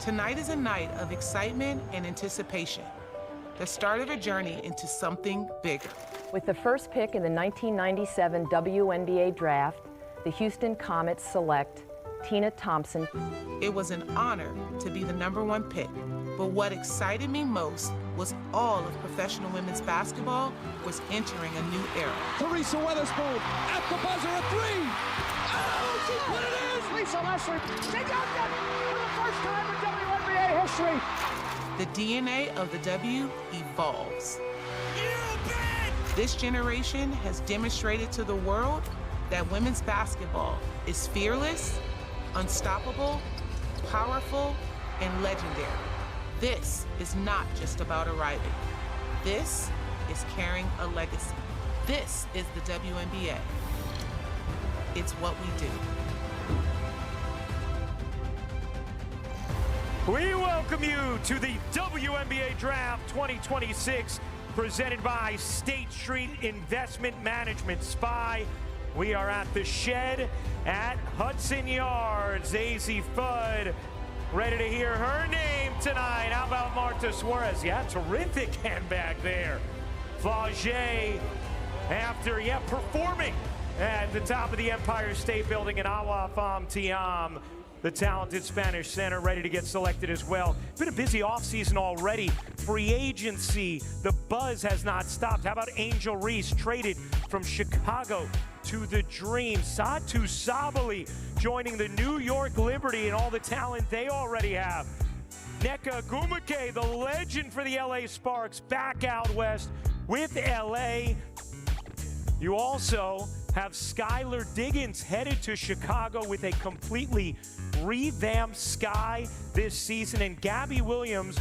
Tonight is a night of excitement and anticipation, the start of a journey into something bigger. With the first pick in the 1997 WNBA Draft, the Houston Comets select Tina Thompson. It was an honor to be the #1 pick, but what excited me most was all of professional women's basketball was entering a new era. Teresa Weatherspoon at the buzzer, a three! Oh, she put it in! Lisa Leslie, she got it for the first time in WNBA history! The DNA of the W evolves. This generation has demonstrated to the world that women's basketball is fearless, unstoppable, powerful, and legendary. This is not just about arriving. This is carrying a legacy. This is the WNBA. It's what we do. We welcome you to the WNBA Draft 2026, presented by State Street Investment Management SPY. We are at the Shed at Hudson Yards. AZ Fudd, ready to hear her name tonight. How about Marta Suarez? Yeah, terrific handbag there. Flau'jae, after, performing at the top of the Empire State Building in Agua Fam Tiam. The talented Spanish center ready to get selected as well. Been a busy offseason already. Free agency, the buzz has not stopped. How about Angel Reese, traded from Chicago to the Dream. Satu Sabali joining the New York Liberty and all the talent they already have. Nneka Ogwumike, the legend for the LA Sparks, back out west with LA. You also have Skylar Diggins headed to Chicago with a completely revamped Sky this season, and Gabby Williams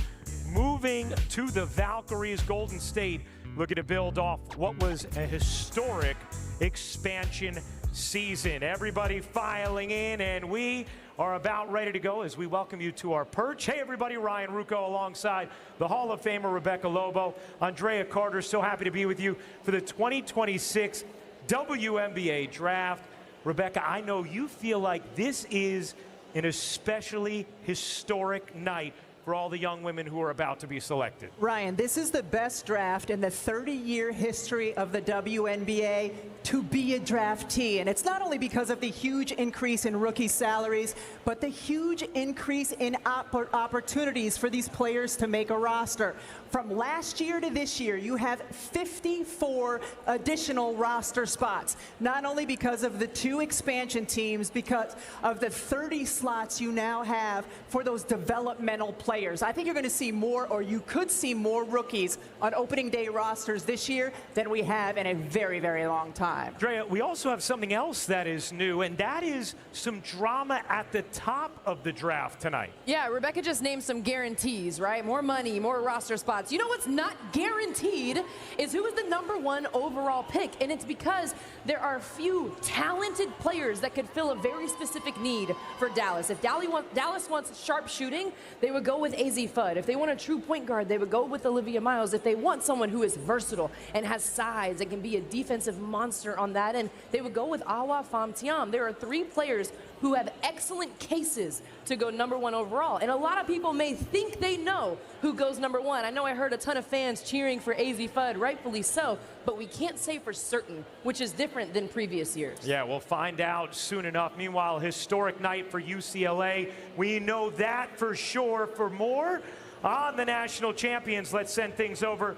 moving to the Valkyries. Golden State looking to build off what was a historic expansion season. Everybody filing in, and we are about ready to go as we welcome you to our perch. Hey everybody, Ryan Ruocco alongside the Hall of Famer Rebecca Lobo. Andrea Carter, so happy to be with you for the 2026 WNBA Draft. Rebecca, I know you feel like this is an especially historic night for all the young women who are about to be selected. Ryan, this is the best draft in the 30-year history of the WNBA to be a draftee. And it's not only because of the huge increase in rookie salaries, but the huge increase in opportunities for these players to make a roster. From last year to this year, you have 54 additional roster spots, not only because of the 2 expansion teams, because of the 30 slots you now have for those developmental players. I think you're going to see more, or you could see more rookies on opening day rosters this year than we have in a very, very long time. Drea, we also have something else that is new, and that is some drama at the top of the draft tonight. Yeah, Rebecca just named some guarantees, right? More money, more roster spots. You know what's not guaranteed is who is the #1 overall pick, and it's because there are few talented players that could fill a very specific need for Dallas. If Dallas wants sharp shooting, they would go with AZ Fudd. If they want a true point guard, they would go with Olivia Miles. If they want someone who is versatile and has size and can be a defensive monster on that end, they would go with Agua Fam Tiam. There are 3 players who have excellent cases to go #1 overall. And a lot of people may think they know who goes #1. I know I heard a ton of fans cheering for AZ Fudd, rightfully so, but we can't say for certain, which is different than previous years. Yeah, we'll find out soon enough. Meanwhile, historic night for UCLA. We know that for sure. For more on the national champions, let's send things over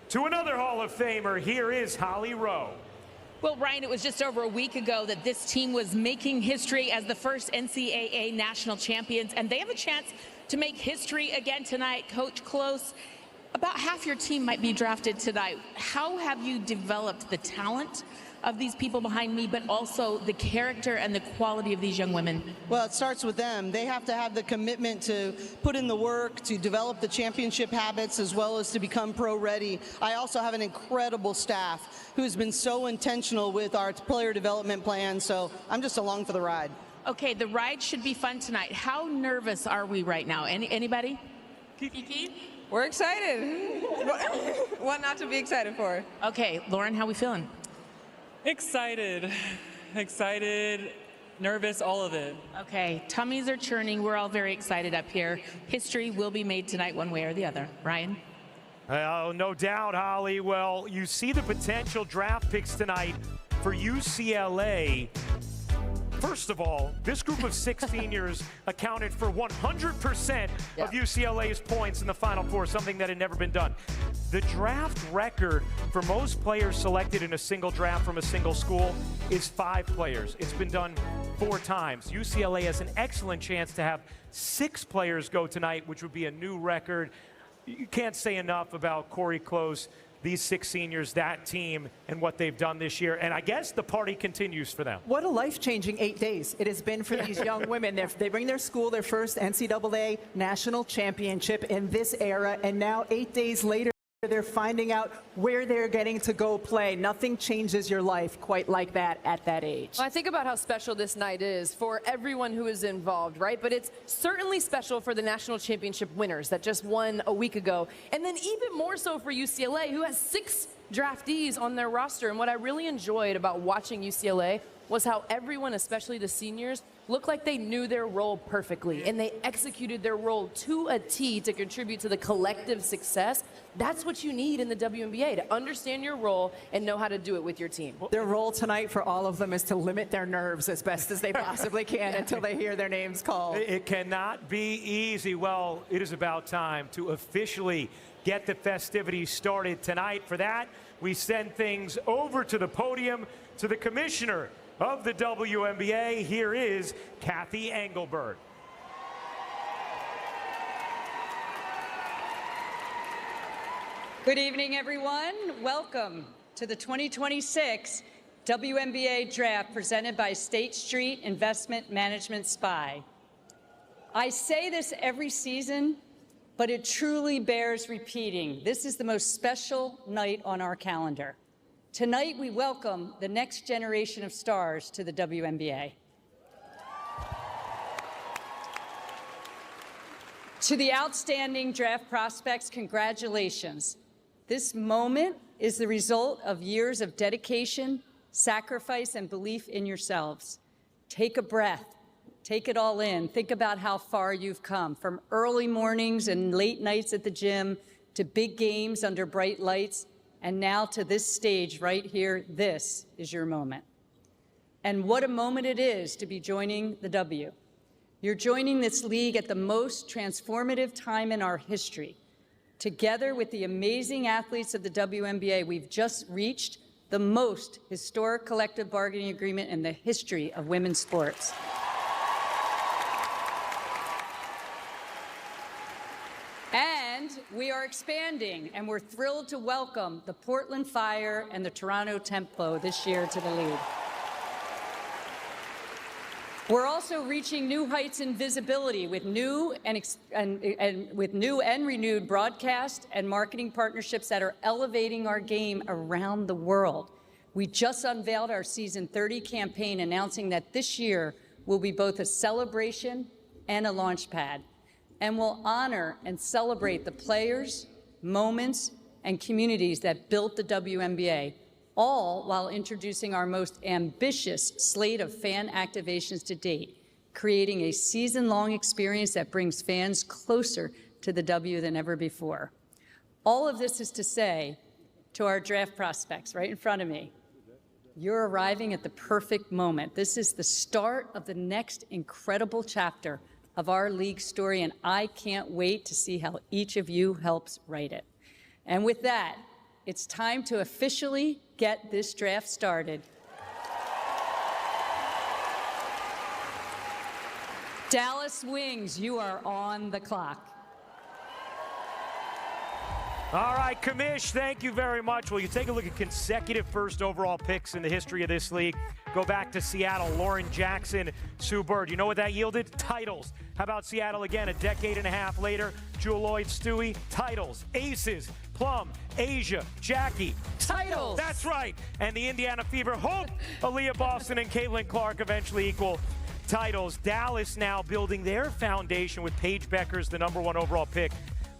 to another Hall of Famer. Here is Holly Rowe. Well, Ryan, it was just over a week ago that this team was making history as the first NCAA national champions, and they have a chance to make history again tonight. Coach Close, about half your team might be drafted tonight. How have you developed the talent of these people behind me, but also the character and the quality of these young women? Well, it starts with them. They have to have the commitment to put in the work, to develop the championship habits, as well as to become pro-ready. I also have an incredible staff who's been so intentional with our player development plan, so I'm just along for the ride. Okay, the ride should be fun tonight. How nervous are we right now? Anybody? Kiki? We're excited. What not to be excited for? Okay, Lauren, how we feeling? Excited. nervous, all of it. Okay, tummies are churning. We're all very excited up here. History will be made tonight one way or the other. Ryan? Oh, no doubt, Holly. Well, you see the potential draft picks tonight for UCLA. First of all, this group of 6 seniors accounted for 100% of UCLA's points in the Final Four, something that had never been done. The draft record for most players selected in a single draft from a single school is 5 players. It's been done 4 times. UCLA has an excellent chance to have 6 players go tonight, which would be a new record. You can't say enough about Corey Close, these 6 seniors, that team, and what they've done this year. And I guess the party continues for them. What a life-changing 8 days it has been for these young women. They bring their school their first NCAA national championship in this era, and now 8 days later, they're finding out where they're getting to go play. Nothing changes your life quite like that at that age. Well, I think about how special this night is for everyone who is involved, right? But it's certainly special for the national championship winners that just won a week ago. And then even more so for UCLA, who has 6 draftees on their roster. And what I really enjoyed about watching UCLA was how everyone, especially the seniors, looked like they knew their role perfectly, and they executed their role to a T to contribute to the collective success. That's what you need in the WNBA, to understand your role and know how to do it with your team. Their role tonight for all of them is to limit their nerves as best as they possibly can until they hear their names called. It cannot be easy. Well, it is about time to officially get the festivities started tonight. For that, we send things over to the podium to the commissioner of the WNBA. Here is Kathy Engelbert. Good evening, everyone. Welcome to the 2026 WNBA Draft presented by State Street Investment Management SPY. I say this every season, but it truly bears repeating. This is the most special night on our calendar. Tonight, we welcome the next generation of stars to the WNBA. To the outstanding draft prospects, congratulations. This moment is the result of years of dedication, sacrifice, and belief in yourselves. Take a breath. Take it all in. Think about how far you've come, from early mornings and late nights at the gym to big games under bright lights. And now to this stage right here, this is your moment. And what a moment it is to be joining the W. You're joining this league at the most transformative time in our history. Together with the amazing athletes of the WNBA, we've just reached the most historic collective bargaining agreement in the history of women's sports. And we are expanding, and we're thrilled to welcome the Portland Fire and the Toronto Templo this year to the league. We're also reaching new heights in visibility with new and renewed broadcast and marketing partnerships that are elevating our game around the world. We just unveiled our Season 30 campaign, announcing that this year will be both a celebration and a launch pad, and will honor and celebrate the players, moments, and communities that built the WNBA, all while introducing our most ambitious slate of fan activations to date, creating a season-long experience that brings fans closer to the W than ever before. All of this is to say to our draft prospects right in front of me, you're arriving at the perfect moment. This is the start of the next incredible chapter of our league story, and I can't wait to see how each of you helps write it. And with that, it's time to officially get this draft started. Dallas Wings, you are on the clock. All right, Commish, thank you very much. Well, you take a look at consecutive first overall picks in the history of this league. Go back to Seattle, Lauren Jackson, Sue Bird. You know what that yielded? Titles. How about Seattle again a decade and a half later? Jewel Lloyd-Stewie, titles. Aces, Plum, Asia, Jackie. Titles. That's right. And the Indiana Fever hope Aaliyah Boston and Caitlin Clark eventually equal titles. Dallas now building their foundation with Paige Beckers, the #1 overall pick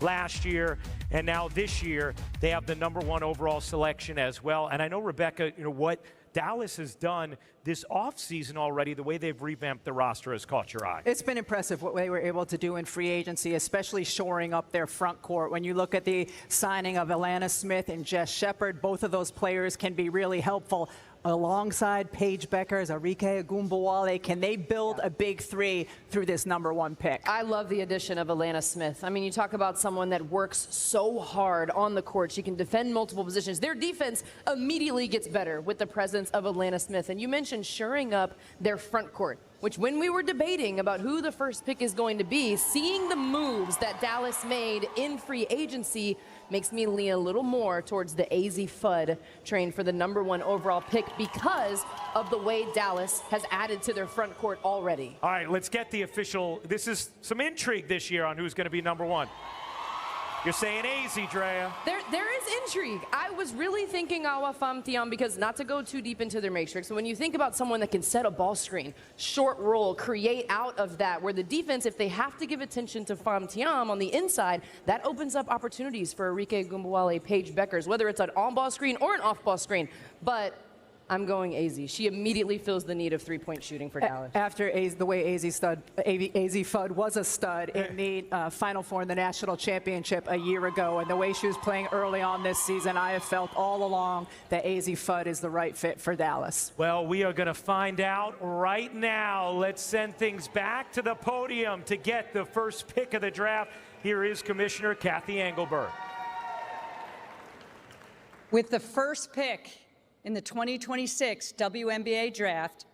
last year, and now this year they have the #1 overall selection as well. And I know, Rebecca, you know what Dallas has done this offseason already, the way they've revamped the roster has caught your eye? It's been impressive what they were able to do in free agency, especially shoring up their front court. When you look at the signing of Alana Smith and Jess Shepard, both of those players can be really helpful. Alongside Paige Beckers, Arike Ogunbowale, can they build a big three through this #1 pick? I love the addition of Alana Smith. I mean, you talk about someone that works so hard on the court. She can defend multiple positions. Their defense immediately gets better with the presence of Alana Smith. And you mentioned shoring up their front court, which when we were debating about who the first pick is going to be, seeing the moves that Dallas made in free agency makes me lean a little more towards the AZ Fudd train for the #1 overall pick because of the way Dallas has added to their front court already. All right, let's get the official. This is some intrigue this year on who's going to be #1. You're saying AZ, Drea. There is intrigue. I was really thinking Awa Pham Thiam because not to go too deep into their matrix, when you think about someone that can set a ball screen, short roll, create out of that, where the defense, if they have to give attention to Pham Thiam on the inside, that opens up opportunities for Arike Ogunbowale, Paige Beckers, whether it's an on-ball screen or an off-ball screen. But I'm going AZ. She immediately feels the need of three-point shooting for Dallas. After the way AZ Fudd was a stud in the Final Four in the national championship a year ago, and the way she was playing early on this season, I have felt all along that AZ Fudd is the right fit for Dallas. Well, we are going to find out right now. Let's send things back to the podium to get the first pick of the draft. Here is Commissioner Kathy Engelberg. With the first pick in the 2026 WNBA Draft,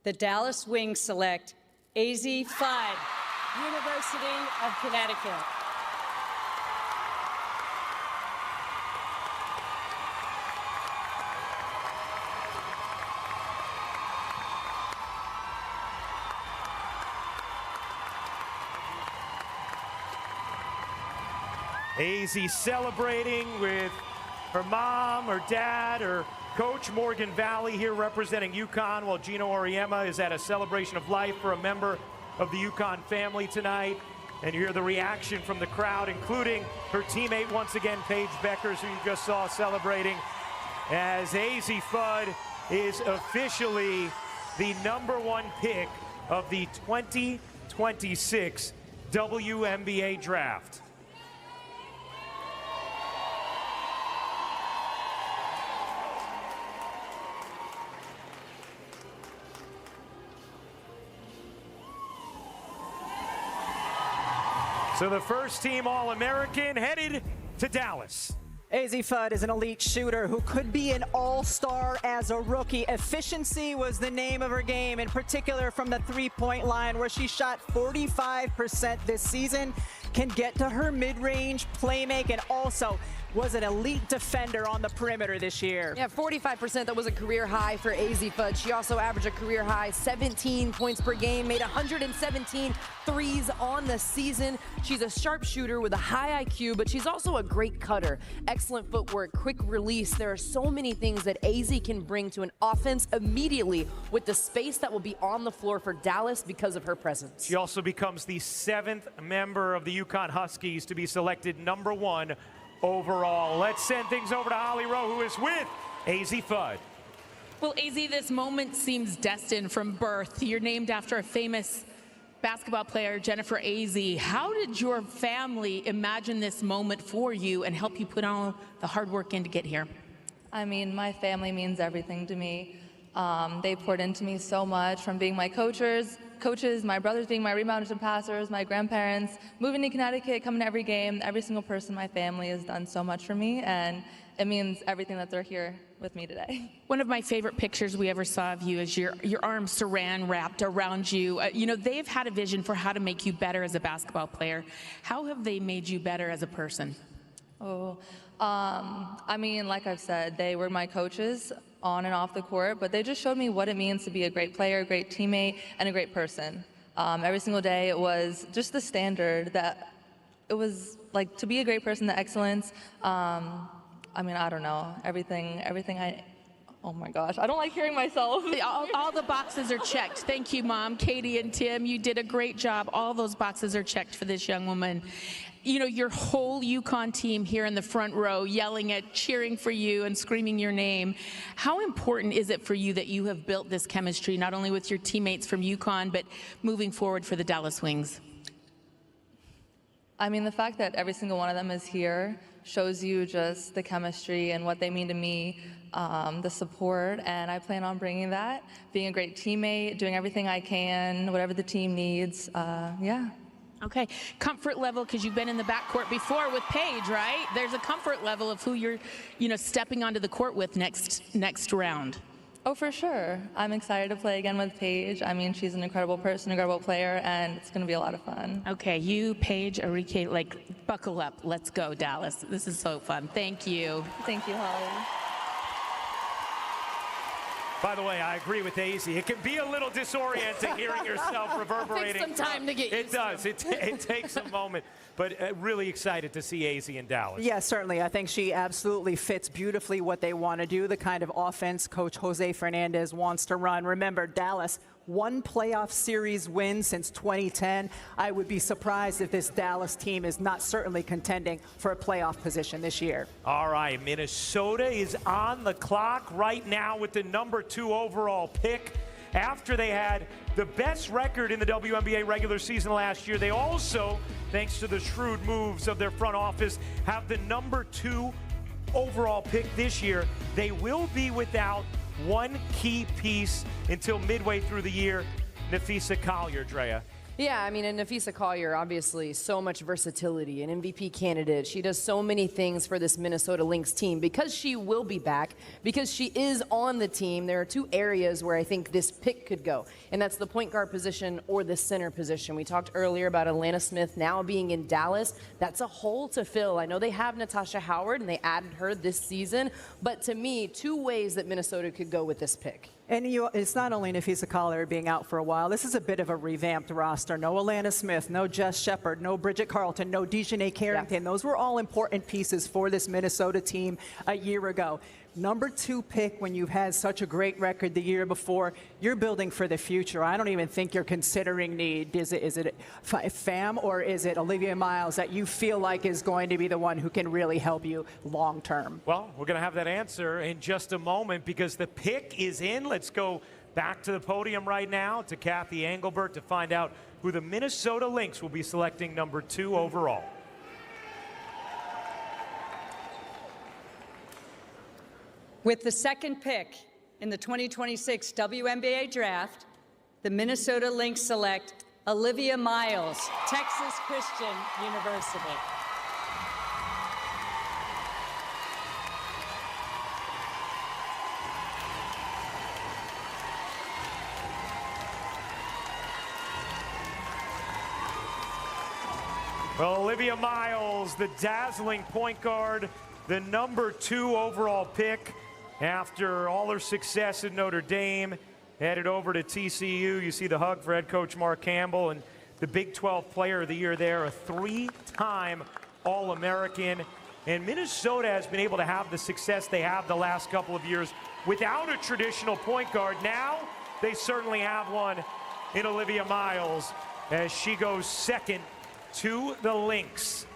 the Dallas Wings select AZ Fudd, University of Connecticut. AZ celebrating with her mom, her dad, her coach Morgan Valley here representing UConn, while Gino Auriemma is at a celebration of life for a member of the UConn family tonight. And you hear the reaction from the crowd, including her teammate once again, Paige Beckers, who you just saw celebrating, as AZ Fudd is officially the #1 pick of the 2026 WNBA Draft. So the first team All-American headed to Dallas. AZ Fudd is an elite shooter who could be an all-star as a rookie. Efficiency was the name of her game, in particular from the three-point line, where she shot 45% this season, can get to her mid-range, playmake, and also was an elite defender on the perimeter this year. Yeah, 45%, that was a career high for AZ Fudd. She also averaged a career high 17 points per game, made 117 threes on the season. She's a sharp shooter with a high IQ, but she's also a great cutter. Excellent footwork, quick release. There are so many things that AZ can bring to an offense immediately with the space that will be on the floor for Dallas because of her presence. She also becomes the 7th member of the UConn Huskies to be selected #1 overall. Let's send things over to Holly Rowe, who is with AZ Fudd. Well, AZ, this moment seems destined from birth. You're named after a famous basketball player, Jennifer AZ. How did your family imagine this moment for you and help you put all the hard work in to get here? I mean, my family means everything to me. They poured into me so much, from being my coaches, my brothers being my rebounders and passers, my grandparents, moving to Connecticut, coming to every game. Every single person in my family has done so much for me, and it means everything that they're here with me today. One of my favorite pictures we ever saw of you is your arms saran wrapped around you. They've had a vision for how to make you better as a basketball player. How have they made you better as a person? I mean, like I've said, they were my coaches on and off the court, but they just showed me what it means to be a great player, a great teammate, and a great person. Every single day, it was just the standard that it was like to be a great person, the excellence. I mean, I don't know, everything I Oh my gosh, I don't like hearing myself. All the boxes are checked. Thank you, Mom. Katie and Tim, you did a great job. All those boxes are checked for this young woman. You know, your whole UConn team here in the front row yelling cheering for you and screaming your name. How important is it for you that you have built this chemistry, not only with your teammates from UConn, but moving forward for the Dallas Wings? I mean, the fact that every single one of them is here shows you just the chemistry and what they mean to me, the support, and I plan on bringing that, being a great teammate, doing everything I can, whatever the team needs, yeah. Okay, comfort level, because you've been in the backcourt before with Paige, right? There's a comfort level of who you're, stepping onto the court with next round. Oh, for sure. I'm excited to play again with Paige. I mean, she's an incredible person, incredible player, and it's going to be a lot of fun. Okay, you, Paige, Arike, buckle up. Let's go, Dallas. This is so fun. Thank you. Thank you, Holly. By the way, I agree with Daisy. It can be a little disorienting hearing yourself reverberating. It takes some time to get used to. It does. It takes a moment. But really excited to see AZ in Dallas. Yeah, certainly. I think she absolutely fits beautifully what they want to do, the kind of offense Coach Jose Fernandez wants to run. Remember, Dallas, one playoff series win since 2010. I would be surprised if this Dallas team is not certainly contending for a playoff position this year. All right, Minnesota is on the clock right now with the #2 overall pick. After they had the best record in the WNBA regular season last year, they also, thanks to the shrewd moves of their front office, have the #2 overall pick this year. They will be without one key piece until midway through the year, Napheesa Collier, Drea. Yeah, I mean, and Napheesa Collier, obviously, so much versatility, an MVP candidate. She does so many things for this Minnesota Lynx team. Because she will be back, because she is on the team, there are two areas where I think this pick could go, and that's the point guard position or the center position. We talked earlier about Alana Smith now being in Dallas. That's a hole to fill. I know they have Natasha Howard, and they added her this season, but to me, two ways that Minnesota could go with this pick. And it's not only Napheesa Collier being out for a while. This is a bit of a revamped roster. No Alana Smith, no Jess Shepard, no Bridget Carlton, no Dejanay Carrington. Yeah. Those were all important pieces for this Minnesota team a year ago. #2 pick when you've had such a great record the year before, you're building for the future. I don't even think you're considering need. Is it Pham or is it Olivia Miles that you feel like is going to be the one who can really help you long term? Well, we're going to have that answer in just a moment because the pick is in. Let's go back to the podium right now to Kathy Engelbert to find out who the Minnesota Lynx will be selecting #2 overall. With the second pick in the 2026 WNBA Draft, the Minnesota Lynx select Olivia Miles, Texas Christian University. Well, Olivia Miles, the dazzling point guard, the #2 overall pick. After all her success at Notre Dame, headed over to TCU. You see the hug for head coach Mark Campbell and the Big 12 Player of the Year there, a 3-time All-American. And Minnesota has been able to have the success they have the last couple of years without a traditional point guard. Now they certainly have one in Olivia Miles as she goes second to the Lynx.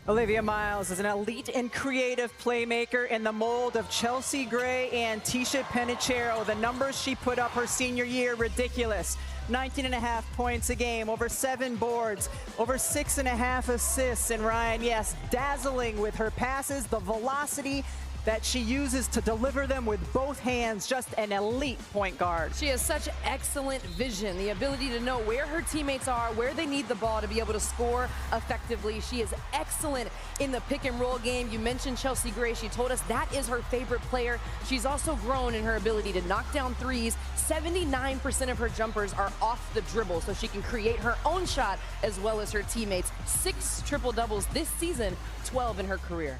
Olivia Miles is an elite and creative playmaker in the mold of Chelsea Gray and Tisha Penicheiro. The numbers she put up her senior year, ridiculous. 19.5 points a game, over 7 boards, over 6.5 assists. And Ryan, yes, dazzling with her passes, the velocity that she uses to deliver them with both hands. Just an elite point guard. She has such excellent vision, the ability to know where her teammates are, where they need the ball to be able to score effectively. She is excellent in the pick and roll game. You mentioned Chelsea Gray. She told us that is her favorite player. She's also grown in her ability to knock down threes. 79% of her jumpers are off the dribble, so she can create her own shot as well as her teammates. 6 triple-doubles this season, 12 in her career.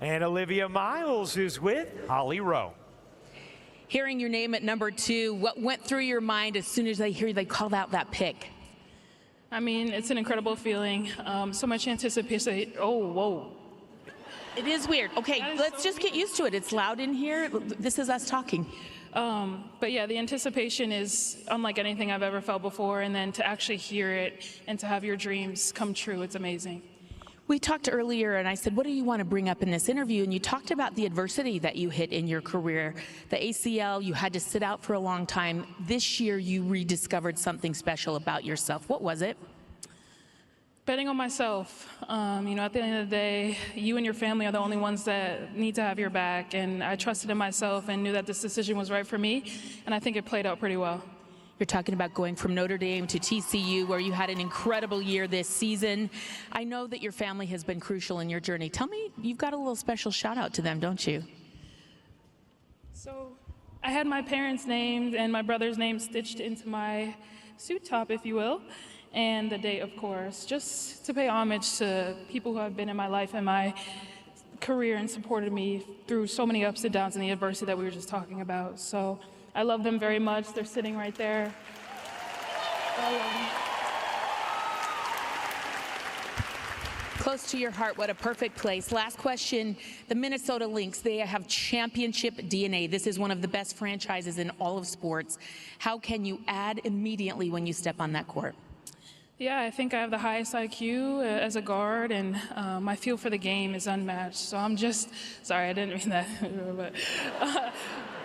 And Olivia Miles is with Holly Rowe. Hearing your name at #2, what went through your mind as soon as they called out that pick? I mean, it's an incredible feeling. So much anticipation. Oh, whoa. It is weird. Okay, let's just get used to it. It's loud in here. This is us talking. But yeah, the anticipation is unlike anything I've ever felt before, and then to actually hear it and to have your dreams come true, it's amazing. We talked earlier, and I said, what do you want to bring up in this interview? And you talked about the adversity that you hit in your career. The ACL, you had to sit out for a long time. This year, you rediscovered something special about yourself. What was it? Betting on myself. At the end of the day, you and your family are the only ones that need to have your back, and I trusted in myself and knew that this decision was right for me, and I think it played out pretty well. You're talking about going from Notre Dame to TCU, where you had an incredible year this season. I know that your family has been crucial in your journey. Tell me, you've got a little special shout out to them, don't you? So I had my parents' names and my brother's name stitched into my suit top, if you will, and the date, of course, just to pay homage to people who have been in my life and my career and supported me through so many ups and downs and the adversity that we were just talking about. So I love them very much. They're sitting right there. Close to your heart, what a perfect place. Last question, the Minnesota Lynx, they have championship DNA. This is one of the best franchises in all of sports. How can you add immediately when you step on that court? Yeah, I think I have the highest IQ as a guard, and my feel for the game is unmatched. So I'm just, sorry, I didn't mean that, but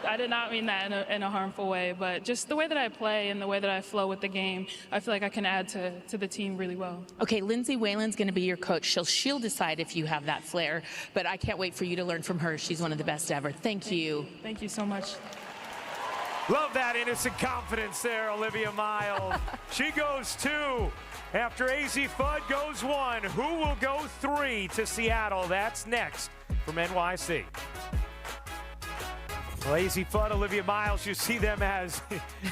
I did not mean that in a harmful way, but just the way that I play and the way that I flow with the game, I feel like I can add to the team really well. Okay, Lindsay Whalen's going to be your coach. She'll decide if you have that flair, but I can't wait for you to learn from her. She's one of the best ever. Thank you. Thank you so much. Love that innocent confidence there, Olivia Miles. She goes 2 after AZ Fudd goes 1. Who will go 3 to Seattle? That's next from NYC. Well, AZ Fudd, Olivia Miles, you see them as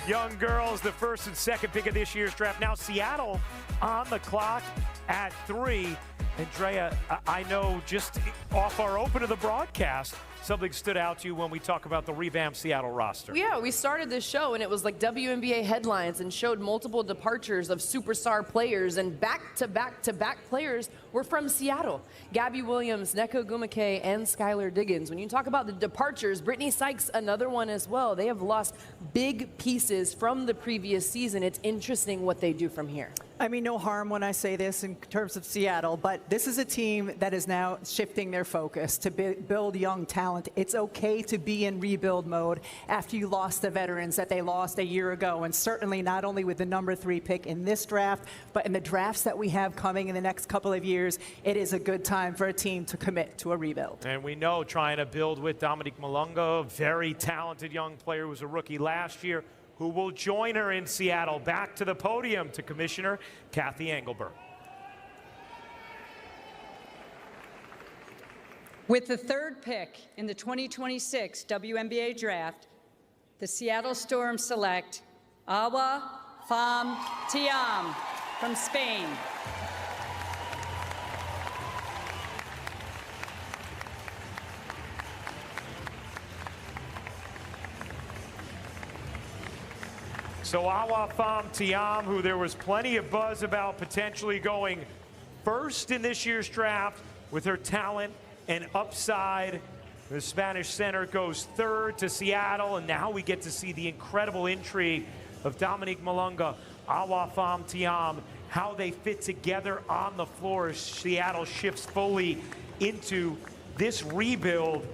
young girls, the first and second pick of this year's draft. Now Seattle on the clock at 3. Andrea, I know just off our open of the broadcast, something stood out to you when we talk about the revamped Seattle roster. Yeah, we started this show and it was like WNBA headlines and showed multiple departures of superstar players, and back-to-back-to-back players were from Seattle. Gabby Williams, Neko Gumake, and Skylar Diggins. When you talk about the departures, Brittany Sykes, another one as well. They have lost big pieces from the previous season. It's interesting what they do from here. I mean, no harm when I say this in terms of Seattle, but this is a team that is now shifting their focus to build young talent. It's okay to be in rebuild mode after you lost the veterans that they lost a year ago, and certainly not only with the number 3 pick in this draft, but in the drafts that we have coming in the next couple of years, it is a good time for a team to commit to a rebuild. And we know trying to build with Dominique Malunga, very talented young player who was a rookie last year, who will join her in Seattle. Back to the podium to Commissioner Kathy Engelberg. With the 3rd pick in the 2026 WNBA Draft, the Seattle Storm select Awa Fam Tiam from Spain. So Awa Fam Tiam, who there was plenty of buzz about potentially going first in this year's draft with her talent and upside. The Spanish center goes 3rd to Seattle, and now we get to see the incredible intrigue of Dominique Malunga, Awa Fam Tiam, how they fit together on the floor as Seattle shifts fully into this rebuild.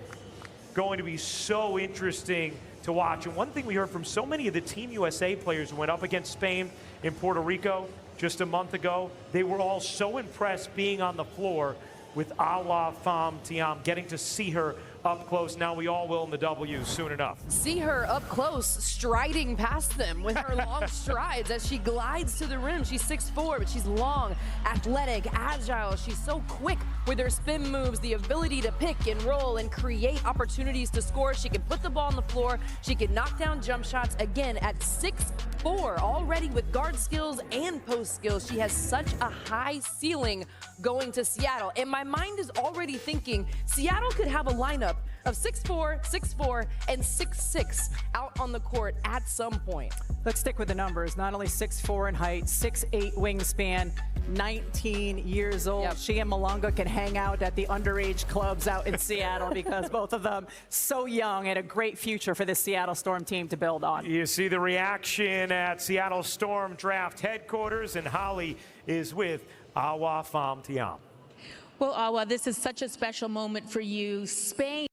Going to be so interesting to watch. And one thing we heard from so many of the Team USA players who went up against Spain in Puerto Rico just a month ago, they were all so impressed being on the floor with Awa Fam Tiam, getting to see her up close. Now we all will in the W soon enough. See her up close, striding past them with her long strides as she glides to the rim. She's 6'4", but she's long, athletic, agile. She's so quick with her spin moves, the ability to pick and roll and create opportunities to score. She can put the ball on the floor. She can knock down jump shots. Again, at 6'4", already with guard skills and post skills. She has such a high ceiling going to Seattle. And my mind is already thinking Seattle could have a lineup of 6'4", 6'4", and 6'6" out on the court at some point. Let's stick with the numbers. Not only 6'4" in height, 6'8" wingspan, 19 years old. Yep. She and Malunga can hang out at the underage clubs out in Seattle because both of them so young and a great future for this Seattle Storm team to build on. You see the reaction at Seattle Storm Draft headquarters, and Holly is with Awa Famtiam. Well, Awa, this is such a special moment for you. Spain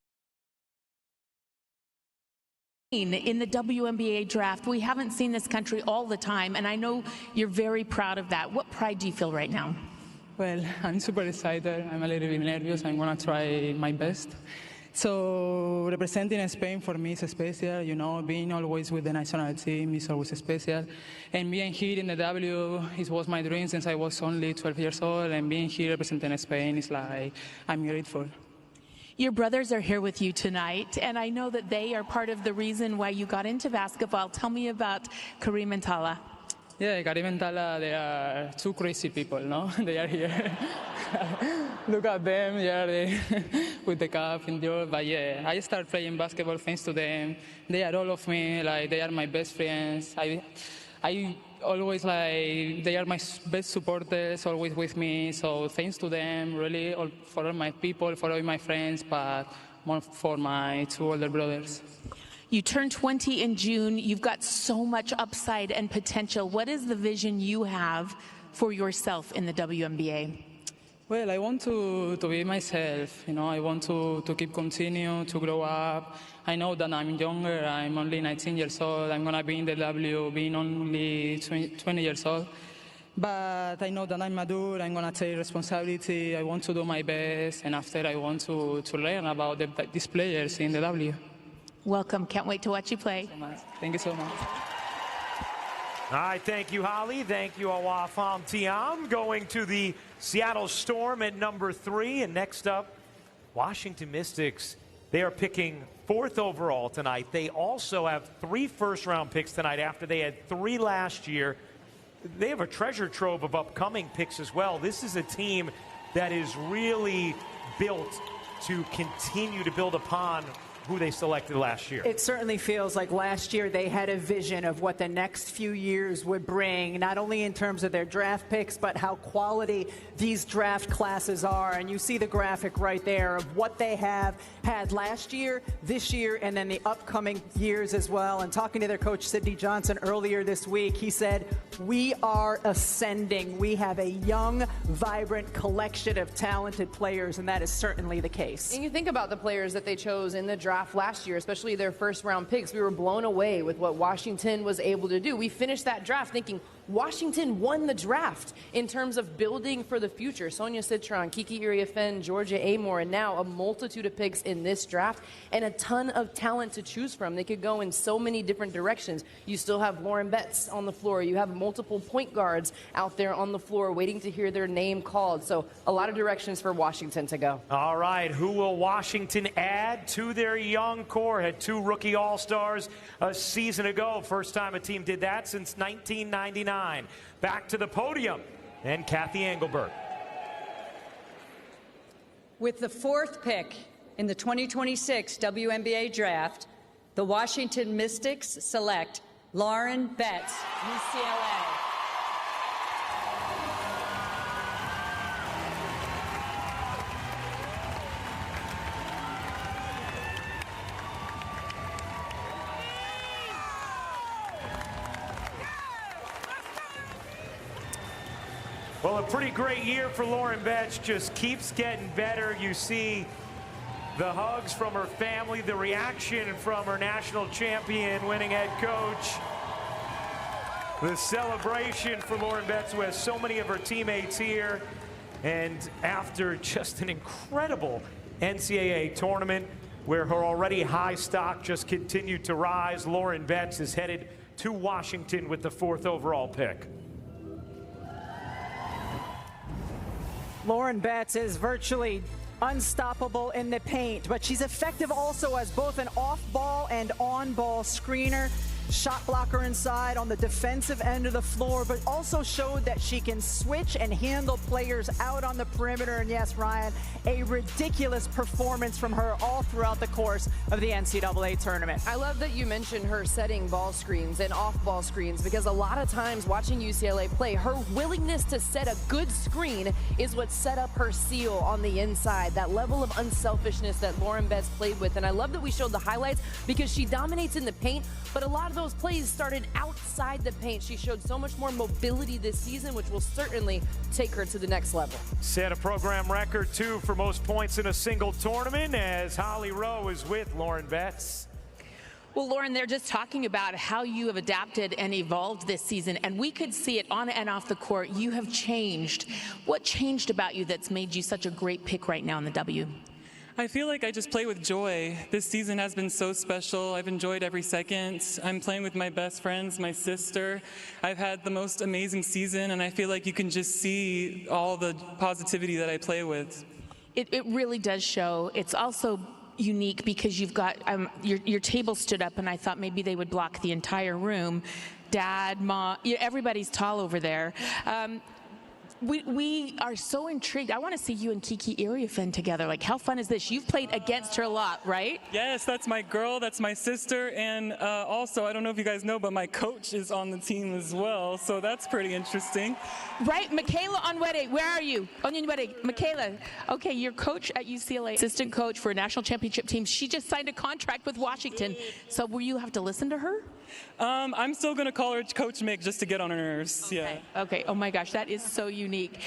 in the WNBA draft. We haven't seen this country all the time, and I know you're very proud of that. What pride do you feel right now? Well, I'm super excited. I'm a little bit nervous. I'm going to try my best. So representing Spain for me is special, you know, being always with the national team is always special. And being here in the W, it was my dream since I was only 12 years old, and being here representing Spain is like, I'm grateful. Your brothers are here with you tonight, and I know that they are part of the reason why you got into basketball. Tell me about Karim and Tala. Yeah, Karim and Tala, they are two crazy people, no? They are here. Look at them, yeah, they with the cap and the all. But yeah, I started playing basketball thanks to them. They are all of me, like they are my best friends. I always like, they are my best supporters, always with me. So thanks to them, really, for all my people, for all my friends, but more for my two older brothers. You turned 20 in June. You've got so much upside and potential. What is the vision you have for yourself in the WNBA? Well, I want to be myself, you know, I want to keep continue to grow up. I know that I'm younger, I'm only 19 years old, I'm going to be in the W being only 20 years old. But I know that I'm mature, I'm going to take responsibility, I want to do my best, and after I want to learn about these players in the W. Welcome, can't wait to watch you play. Thank you so much. All right, thank you, Holly. Thank you, Awa Famtiam. Going to the Seattle Storm at number 3. And next up, Washington Mystics. They are picking 4th overall tonight. They also have 3 first-round picks tonight after they had 3 last year. They have a treasure trove of upcoming picks as well. This is a team that is really built to continue to build upon who they selected last year. It certainly feels like last year they had a vision of what the next few years would bring, not only in terms of their draft picks, but how quality these draft classes are. And you see the graphic right there of what they have had last year, this year, and then the upcoming years as well. And talking to their coach, Sidney Johnson, earlier this week, he said, we are ascending. We have a young, vibrant collection of talented players, and that is certainly the case. And you think about the players that they chose in the draft last year, especially their first-round picks. We were blown away with what Washington was able to do. We finished that draft thinking Washington won the draft in terms of building for the future. Sonia Citron, Kiki Iriafen, Georgia Amor, and now a multitude of picks in this draft and a ton of talent to choose from. They could go in so many different directions. You still have Lauren Betts on the floor. You have multiple point guards out there on the floor waiting to hear their name called. So a lot of directions for Washington to go. All right, who will Washington add to their young core? Had 2 rookie All-Stars a season ago. First time a team did that since 1999. Back to the podium, and Kathy Engelbert. With the 4th pick in the 2026 WNBA Draft, the Washington Mystics select Lauren Betts, UCLA. Well, a pretty great year for Lauren Betts. Just keeps getting better. You see the hugs from her family, the reaction from her national champion, winning head coach. The celebration for Lauren Betts, who has so many of her teammates here. And after just an incredible NCAA tournament where her already high stock just continued to rise, Lauren Betts is headed to Washington with the 4th overall pick. Lauren Betts is virtually unstoppable in the paint, but she's effective also as both an off-ball and on-ball screener. shot blocker inside on the defensive end of the floor, but also showed that she can switch and handle players out on the perimeter. And yes, Ryan, a ridiculous performance from her all throughout the course of the NCAA tournament. I love that you mentioned her setting ball screens and off-ball screens, because a lot of times watching UCLA play, her willingness to set a good screen is what set up her seal on the inside, that level of unselfishness that Lauren Betts played with. And I love that we showed the highlights because she dominates in the paint, but a lot of those plays started outside the paint. She showed so much more mobility this season, which will certainly take her to the next level. Set a program record, too, for most points in a single tournament, as Holly Rowe is with Lauren Betts. Well, Lauren, they're just talking about how you have adapted and evolved this season, and we could see it on and off the court. You have changed. What changed about you that's made you such a great pick right now in the W? I feel like I just play with joy. This season has been so special. I've enjoyed every second. I'm playing with my best friends, my sister. I've had the most amazing season, and I feel like you can just see all the positivity that I play with. It really does show. It's also unique because you've got your table stood up, and I thought maybe they would block the entire room. Dad, Mom, everybody's tall over there. We are so intrigued. I want to see you and Kiki Iriafen together. Like, how fun is this? You've played against her a lot, right? Yes, that's my girl, that's my sister, and also, I don't know if you guys know, but my coach is on the team as well, so that's pretty interesting. Right, Michaela Onwede, where are you? Onwede, Michaela. Okay, your coach at UCLA, assistant coach for a national championship team, she just signed a contract with Washington. So will you have to listen to her? I'm still going to call her Coach Mick just to get on her nerves. Okay. Yeah. Okay. Oh my gosh, that is so unique.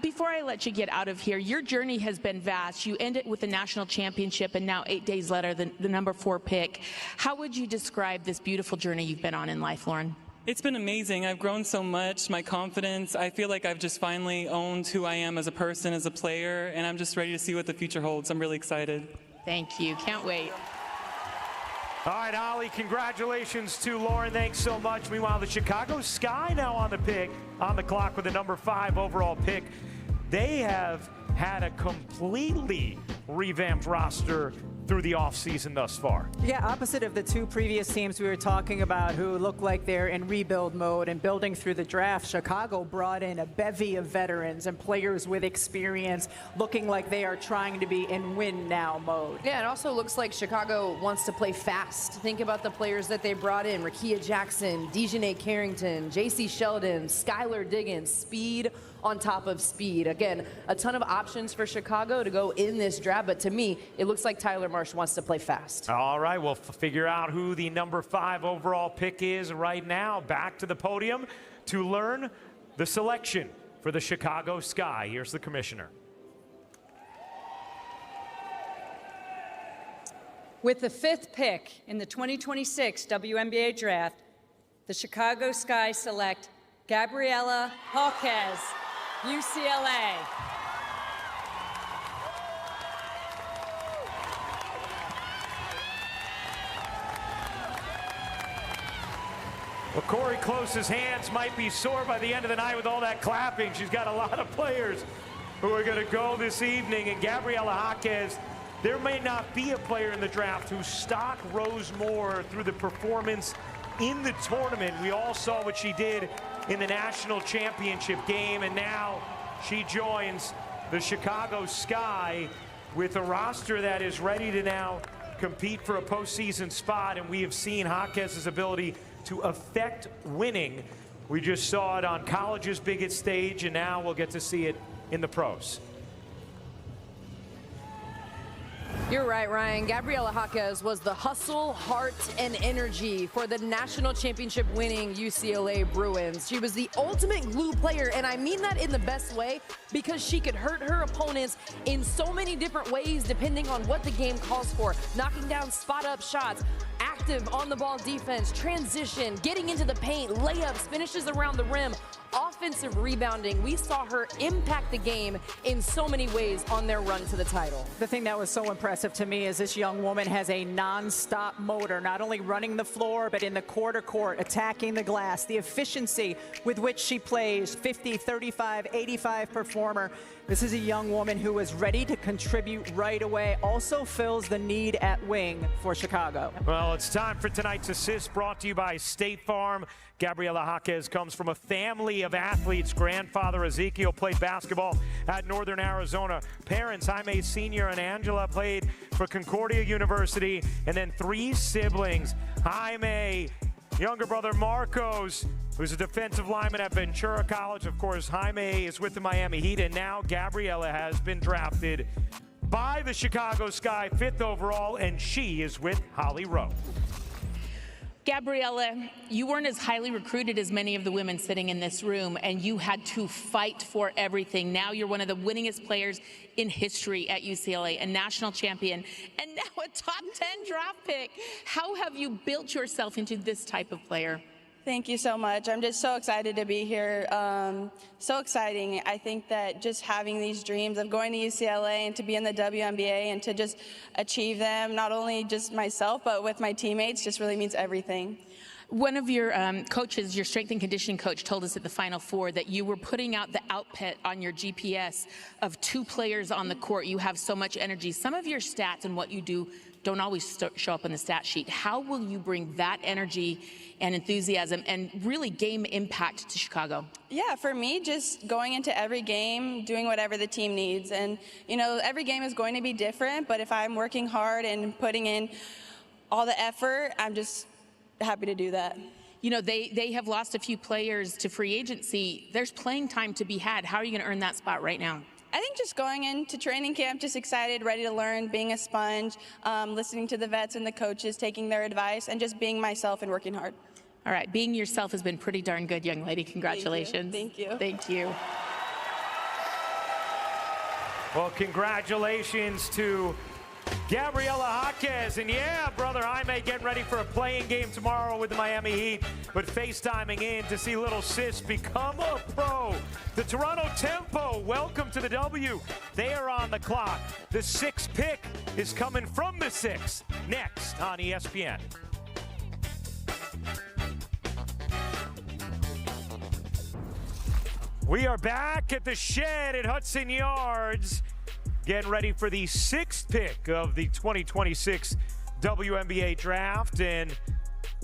Before I let you get out of here, your journey has been vast. You ended with the national championship, and now 8 days later, the #4 pick. How would you describe this beautiful journey you've been on in life, Lauren? It's been amazing. I've grown so much, my confidence. I feel like I've just finally owned who I am as a person, as a player, and I'm just ready to see what the future holds. I'm really excited. Thank you. Can't wait. All right, Holly, congratulations to Lauren. Thanks so much. Meanwhile, the Chicago Sky now on the clock with the #5 overall pick. They have had a completely revamped roster through the offseason thus far. Yeah, opposite of the two previous teams we were talking about who look like they're in rebuild mode and building through the draft, Chicago brought in a bevy of veterans and players with experience looking like they are trying to be in win-now mode. Yeah, it also looks like Chicago wants to play fast. Think about the players that they brought in: Rakia Jackson, Dejanay Carrington, J.C. Sheldon, Skylar Diggins. Speed on top of speed. Again, a ton of options for Chicago to go in this draft, but to me, it looks like Tyler Marsh wants to play fast. All right, we'll figure out who the #5 overall pick is right now. Back to the podium to learn the selection for the Chicago Sky. Here's the commissioner. With the 5th pick in the 2026 WNBA Draft, the Chicago Sky select Gabriela Jaquez, UCLA. Well, Corey Close's hands might be sore by the end of the night with all that clapping. She's got a lot of players who are going to go this evening. And Gabriela Jaquez, there may not be a player in the draft whose stock rose more through the performance in the tournament. We all saw what she did in the national championship game, and now she joins the Chicago Sky with a roster that is ready to now compete for a postseason spot. And we have seen Jaquez's ability to affect winning. We just saw it on college's biggest stage, and now we'll get to see it in the pros. You're right, Ryan. Gabriela Jaquez was the hustle, heart, and energy for the national championship winning UCLA Bruins. She was the ultimate glue player, and I mean that in the best way, because she could hurt her opponents in so many different ways depending on what the game calls for. Knocking down spot-up shots, active on-the-ball defense, transition, getting into the paint, layups, finishes around the rim. Off offensive rebounding. We saw her impact the game in so many ways on their run to the title. The thing that was so impressive to me is this young woman has a non-stop motor, not only running the floor, but in the court, attacking the glass. The efficiency with which she plays, 50, 35, 85 performer. This is a young woman who is ready to contribute right away, also fills the need at wing for Chicago. Well, it's time for tonight's assist, brought to you by State Farm. Gabriela Jaquez comes from a family of athletes. Grandfather Ezekiel played basketball at Northern Arizona. Parents, Jaime Sr. and Angela, played for Concordia University. And then 3 siblings, Jaime, younger brother Marcos, who's a defensive lineman at Ventura College. Of course, Jaime is with the Miami Heat, and now Gabriela has been drafted by the Chicago Sky, 5th overall, and she is with Holly Rowe. Gabriela, you weren't as highly recruited as many of the women sitting in this room, and you had to fight for everything. Now you're one of the winningest players in history at UCLA, a national champion, and now a top 10 draft pick. How have you built yourself into this type of player? Thank you so much. I'm just so excited to be here. So exciting. I think that just having these dreams of going to UCLA and to be in the WNBA and to just achieve them, not only just myself, but with my teammates, just really means everything. One of your coaches, your strength and conditioning coach, told us at the Final Four that you were putting out the output on your GPS of 2 players on the court. You have so much energy. Some of your stats and what you do don't always show up on the stat sheet. How will you bring that energy and enthusiasm and really game impact to Chicago? Yeah, for me, just going into every game, doing whatever the team needs. And, you know, every game is going to be different, but if I'm working hard and putting in all the effort, I'm just happy to do that. You know, they have lost a few players to free agency. There's playing time to be had. How are you going to earn that spot right now? I think just going into training camp, just excited, ready to learn, being a sponge, listening to the vets and the coaches, taking their advice, and just being myself and working hard. All right, being yourself has been pretty darn good, young lady. Congratulations. Thank you. Thank you. Well, congratulations to Gabriela Jaquez. And yeah, brother Jaime getting ready for a playing game tomorrow with the Miami Heat, but FaceTiming in to see little sis become a pro. The Toronto Tempo, welcome to the W. They are on the clock. The 6th pick is coming from the 6th, next on ESPN. We are back at the Shed at Hudson Yards, getting ready for the 6th pick of the 2026 WNBA Draft. And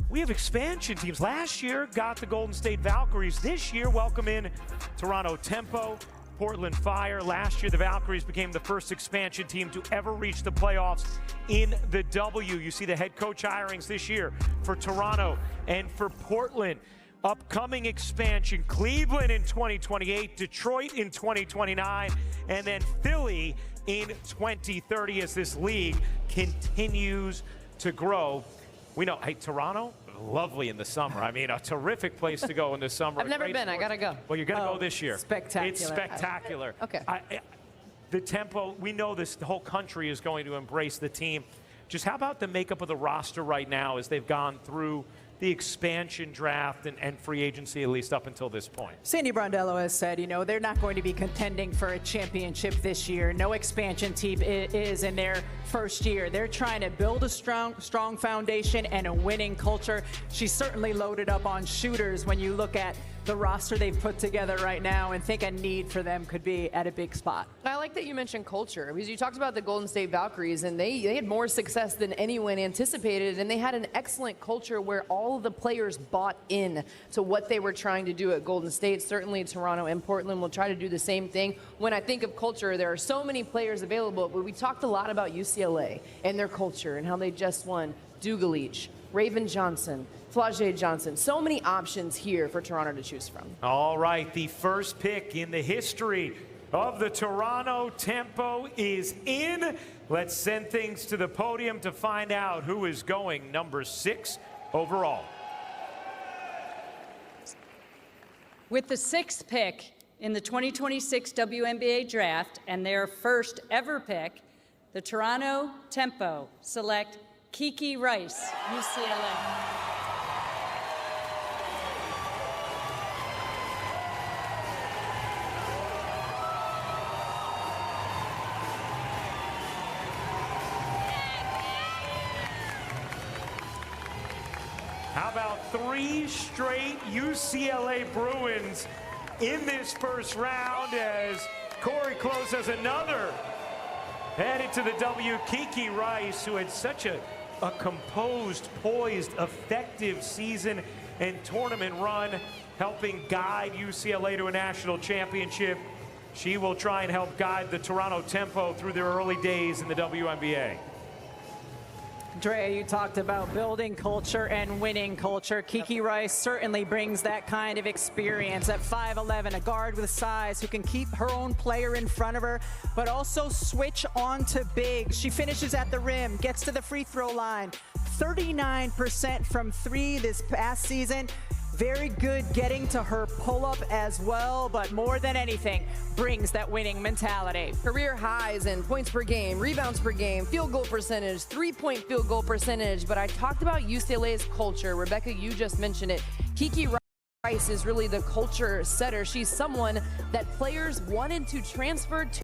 we have expansion teams. Last year got the Golden State Valkyries. This year, welcome in Toronto Tempo, Portland Fire. Last year, the Valkyries became the first expansion team to ever reach the playoffs in the W. You see the head coach hirings this year for Toronto and for Portland. Upcoming expansion, Cleveland in 2028, Detroit in 2029, and then Philly in 2030 as this league continues to grow. We know, hey, Toronto, lovely in the summer. I mean, a terrific place to go in the summer. I've never been. I got to go. Well, you're going to go this year. Spectacular. It's spectacular. Okay. The Tempo, we know this, the whole country is going to embrace the team. Just how about the makeup of the roster right now as they've gone through the expansion draft and free agency, at least up until this point? Sandy Brondello has said, you know, they're not going to be contending for a championship this year. No expansion team is in their first year. They're trying to build a strong foundation and a winning culture. She's certainly loaded up on shooters when you look at the roster they've put together right now and think a need for them could be at a big spot. I like that you mentioned culture, because you talked about the Golden State Valkyries, and they had more success than anyone anticipated, and they had an excellent culture where all of the players bought in to what they were trying to do at Golden State. Certainly Toronto and Portland will try to do the same thing. When I think of culture, there are so many players available, but we talked a lot about UCLA and their culture and how they just won Dugalich, Raven Johnson, flau'jae Johnson. So many options here for Toronto to choose from. All right, the first pick in the history of the Toronto Tempo is in. Let's send things to the podium to find out who is going number 6 overall. With the 6th pick in the 2026 WNBA Draft and their first ever pick, the Toronto Tempo select Kiki Rice, UCLA. about 3 straight UCLA Bruins in this first round as Corey Close has another headed to the W. Kiki Rice, who had such a composed, poised, effective season and tournament run, helping guide UCLA to a national championship. She will try and help guide the Toronto Tempo through their early days in the WNBA. Drea, you talked about building culture and winning culture. Kiki Rice certainly brings that kind of experience at 5'11", a guard with size who can keep her own player in front of her, but also switch on to big. She finishes at the rim, gets to the free throw line, 39% from 3 this past season. Very good getting to her pull-up as well, but more than anything, brings that winning mentality. Career highs in points per game, rebounds per game, field goal percentage, three-point field goal percentage. But I talked about UCLA's culture. Rebecca, you just mentioned it. Kiki Rice is really the culture setter. She's someone that players wanted to transfer to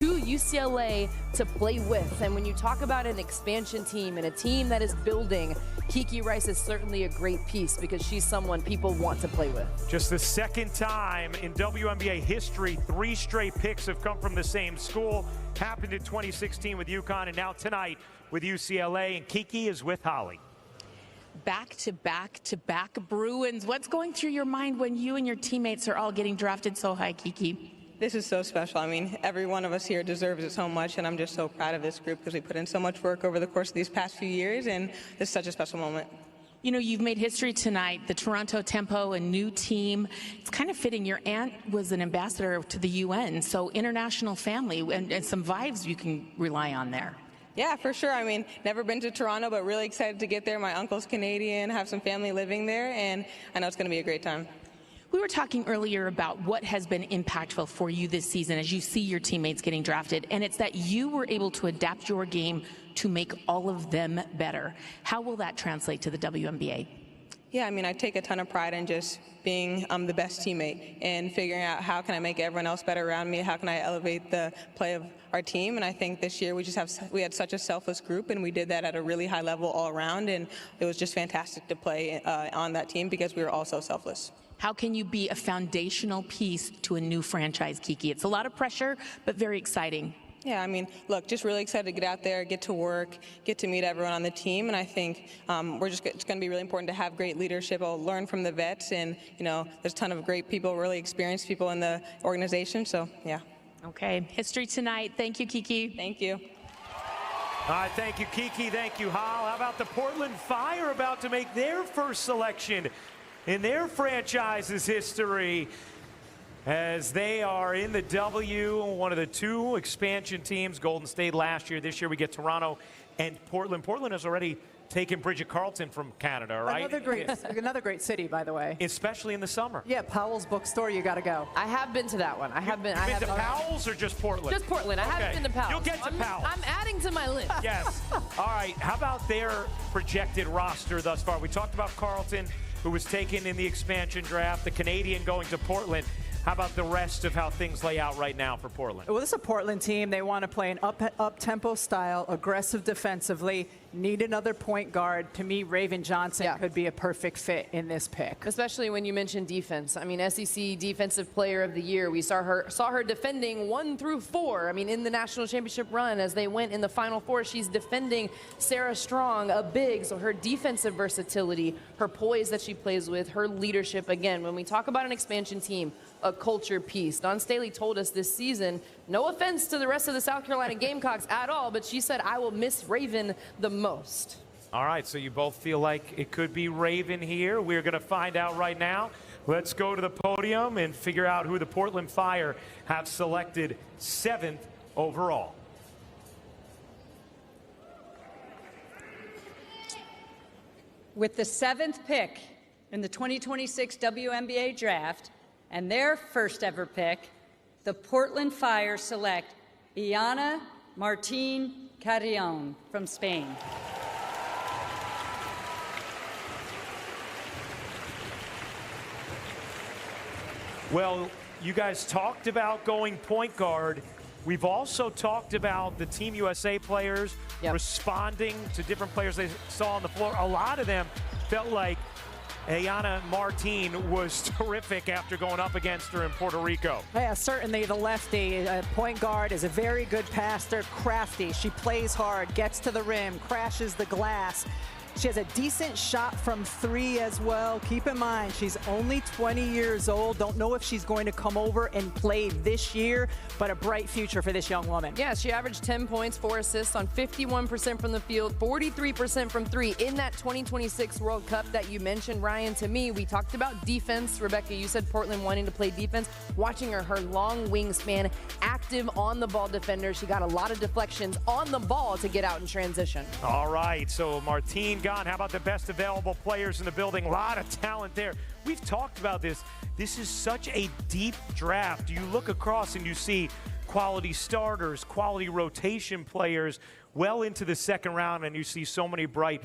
UCLA to play with. And when you talk about an expansion team and a team that is building, Kiki Rice is certainly a great piece because she's someone people want to play with. Just the second time in WNBA history, 3 straight picks have come from the same school. Happened in 2016 with UConn, and now tonight with UCLA. And Kiki is with Holly. Back-to-back Bruins. What's going through your mind when you and your teammates are all getting drafted so high, Kiki? This is so special. I mean, every one of us here deserves it so much, and I'm just so proud of this group because we put in so much work over the course of these past few years, and this is such a special moment. You know, you've made history tonight, the Toronto Tempo, a new team. It's kind of fitting. Your aunt was an ambassador to the UN, so international family, and some vibes you can rely on there. Yeah, for sure. I mean, never been to Toronto, but really excited to get there. My uncle's Canadian, have some family living there, and I know it's going to be a great time. We were talking earlier about what has been impactful for you this season as you see your teammates getting drafted, and it's that you were able to adapt your game to make all of them better. How will that translate to the WNBA? Yeah, I mean, I take a ton of pride in just being the best teammate and figuring out how can I make everyone else better around me, how can I elevate the play of our team. And I think this year we had such a selfless group, and we did that at a really high level all around, and it was just fantastic to play on that team because we were all so selfless. How can you be a foundational piece to a new franchise, Kiki? It's a lot of pressure, but very exciting. Yeah, I mean, look, just really excited to get out there, get to work, get to meet everyone on the team, and I think it's going to be really important to have great leadership. I'll learn from the vets, and, you know, there's a ton of great people, really experienced people in the organization, so, yeah. Okay, history tonight. Thank you, Kiki. Thank you. All right, thank you, Kiki. Thank you, Hal. How about the Portland Fire about to make their first selection in their franchise's history as they are in the W, one of the 2 expansion teams, Golden State last year. This year we get Toronto and Portland. Portland has already taken Bridget Carlton from Canada, right? Another great city, by the way. Especially in the summer. Yeah, Powell's bookstore, you got to go. I have been to that one. I have been. You've been to Powell's or just Portland? Just Portland. I haven't been to Powell's. You'll get to Powell's. I'm adding to my list. Yes. All right, how about their projected roster thus far? We talked about Carlton, who was taken in the expansion draft, the Canadian going to Portland. How about the rest of how things lay out right now for Portland? Well, this is a Portland team. They want to play an up-tempo style, aggressive defensively, need another point guard. To me, Raven Johnson could be a perfect fit in this pick. Especially when you mention defense. I mean, SEC Defensive Player of the Year. We saw her defending 1 through 4. I mean, in the national championship run, as they went in the Final Four, she's defending Sarah Strong, a big. So her defensive versatility, her poise that she plays with, her leadership. Again, when we talk about an expansion team, a culture piece. Dawn Staley told us this season, no offense to the rest of the South Carolina Gamecocks at all, but she said, I will miss Raven the most. All right, so you both feel like it could be Raven here. We're going to find out right now. Let's go to the podium and figure out who the Portland Fire have selected 7th overall. With the 7th pick in the 2026 WNBA Draft, and their first ever pick, the Portland Fire select Iana Martin Carrion from Spain. Well, you guys talked about going point guard. We've also talked about the Team USA players responding to different players they saw on the floor. A lot of them felt like Ayana Martin was terrific after going up against her in Puerto Rico. Yeah, certainly the lefty point guard is a very good passer, crafty. She plays hard, gets to the rim, crashes the glass. She has a decent shot from three as well. Keep in mind, she's only 20 years old. Don't know if she's going to come over and play this year, but a bright future for this young woman. Yeah, she averaged 10 points, 4 assists on 51% from the field, 43% from three in that 2026 World Cup that you mentioned, Ryan. To me, we talked about defense. Rebecca, you said Portland wanting to play defense. Watching her long wingspan, active on the ball defender. She got a lot of deflections on the ball to get out in transition. All right, so Martine gone. How about the best available players in the building? A lot of talent there. We've talked about this. This is such a deep draft. You look across and you see quality starters, quality rotation players well into the second round, and you see so many bright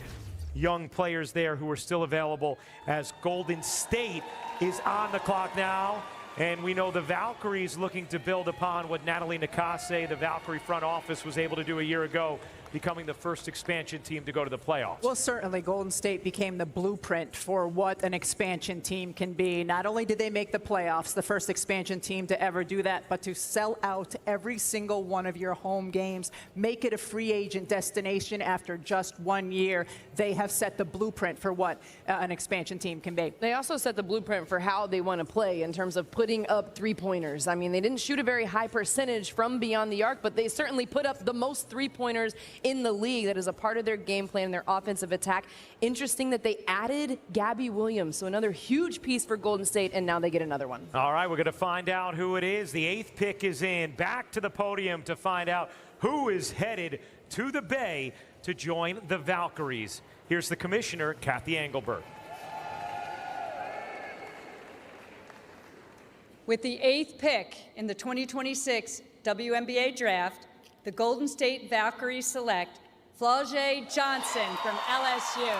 young players there who are still available as Golden State is on the clock now. And we know the Valkyries looking to build upon what Natalie Nakase, the Valkyrie front office, was able to do a year ago, becoming the first expansion team to go to the playoffs. Well, certainly Golden State became the blueprint for what an expansion team can be. Not only did they make the playoffs, the first expansion team to ever do that, but to sell out every single one of your home games, make it a free agent destination after just 1 year. They have set the blueprint for what an expansion team can be. They also set the blueprint for how they want to play in terms of putting up three-pointers. I mean, they didn't shoot a very high percentage from beyond the arc, but they certainly put up the most three-pointers in the league. That is a part of their game plan, their offensive attack. Interesting that they added Gabby Williams, so another huge piece for Golden State, and now they get another one. All right, we're going to find out who it is. The 8th pick is in. Back to the podium to find out who is headed to the Bay to join the Valkyries. Here's the commissioner, Kathy Engelberg. With the 8th pick in the 2026 WNBA Draft, the Golden State Valkyries select flau'jae Johnson from LSU.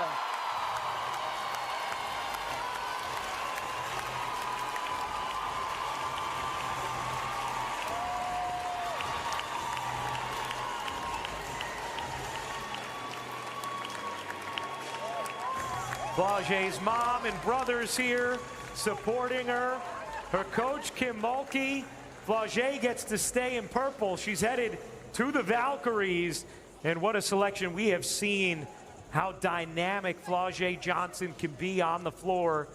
flau'jae's mom and brothers here supporting her. Her coach, Kim Mulkey. flau'jae gets to stay in purple. She's headed to the Valkyries, and what a selection. We have seen how dynamic flau'jae Johnson can be on the floor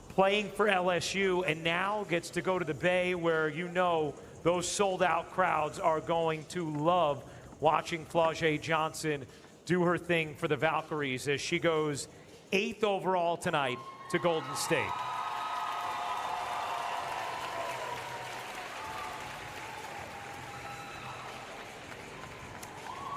playing for LSU, and now gets to go to the Bay, where you know those sold-out crowds are going to love watching flau'jae Johnson do her thing for the Valkyries as she goes 8th overall tonight to Golden State.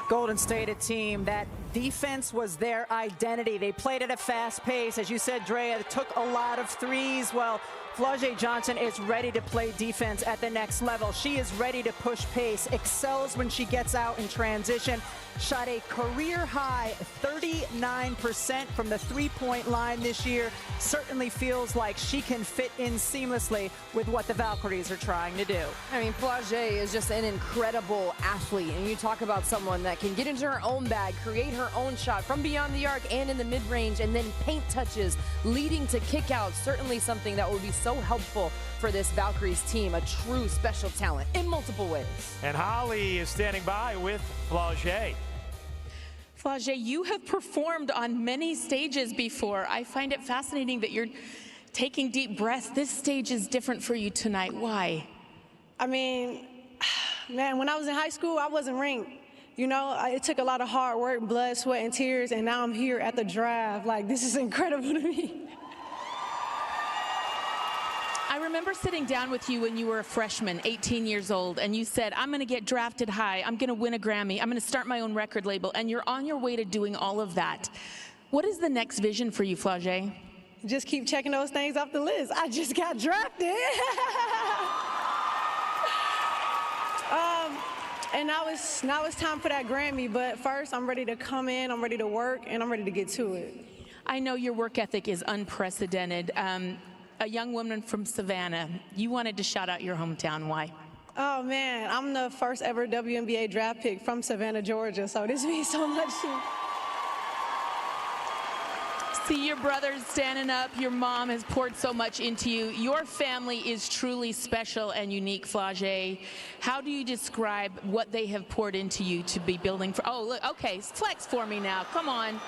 Golden State, a team that defense was their identity. They played at a fast pace. As you said, Drea, took a lot of threes. Well, flau'jae Johnson is ready to play defense at the next level. She is ready to push pace, excels when she gets out in transition. Shot a career-high 39% from the three-point line this year. Certainly feels like she can fit in seamlessly with what the Valkyries are trying to do. I mean, flau'jae is just an incredible athlete, and you talk about someone that can get into her own bag, create her own shot from beyond the arc and in the mid-range, and then paint touches leading to kickouts. Certainly something that would be so helpful for this Valkyries team, a true special talent in multiple ways. And Holly is standing by with flau'jae. flau'jae, you have performed on many stages before. I find it fascinating that you're taking deep breaths. This stage is different for you tonight. Why? I mean, man, when I was in high school, I wasn't ranked. You know, it took a lot of hard work, blood, sweat, and tears, and now I'm here at the draft. Like, this is incredible to me. I remember sitting down with you when you were a freshman, 18 years old, and you said, I'm going to get drafted high, I'm going to win a Grammy, I'm going to start my own record label, and you're on your way to doing all of that. What is the next vision for you, flau'jae? Just keep checking those things off the list. I just got drafted. And now it's time for that Grammy, but first I'm ready to come in, I'm ready to work, and I'm ready to get to it. I know your work ethic is unprecedented. A young woman from Savannah, you wanted to shout out your hometown. Why? Oh, man, I'm the first ever WNBA draft pick from Savannah, Georgia, so this means so much to me. See your brothers standing up. Your mom has poured so much into you. Your family is truly special and unique, flau'jae. How do you describe what they have poured into you to be building for? Oh, look, okay, flex for me now. Come on.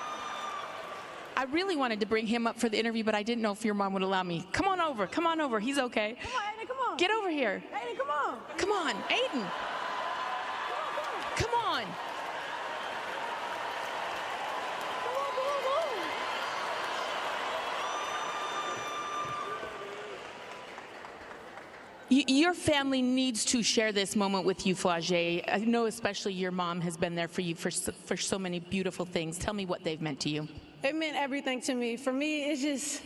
I really wanted to bring him up for the interview, but I didn't know if your mom would allow me. Come on over. Come on over. He's okay. Come on, Aiden, come on. Get over here. Aiden, come on. Come on, Aiden. Come on. Your family needs to share this moment with you, flau'jae. I know especially your mom has been there for you for so many beautiful things. Tell me what they've meant to you. It meant everything to me. For me, it's just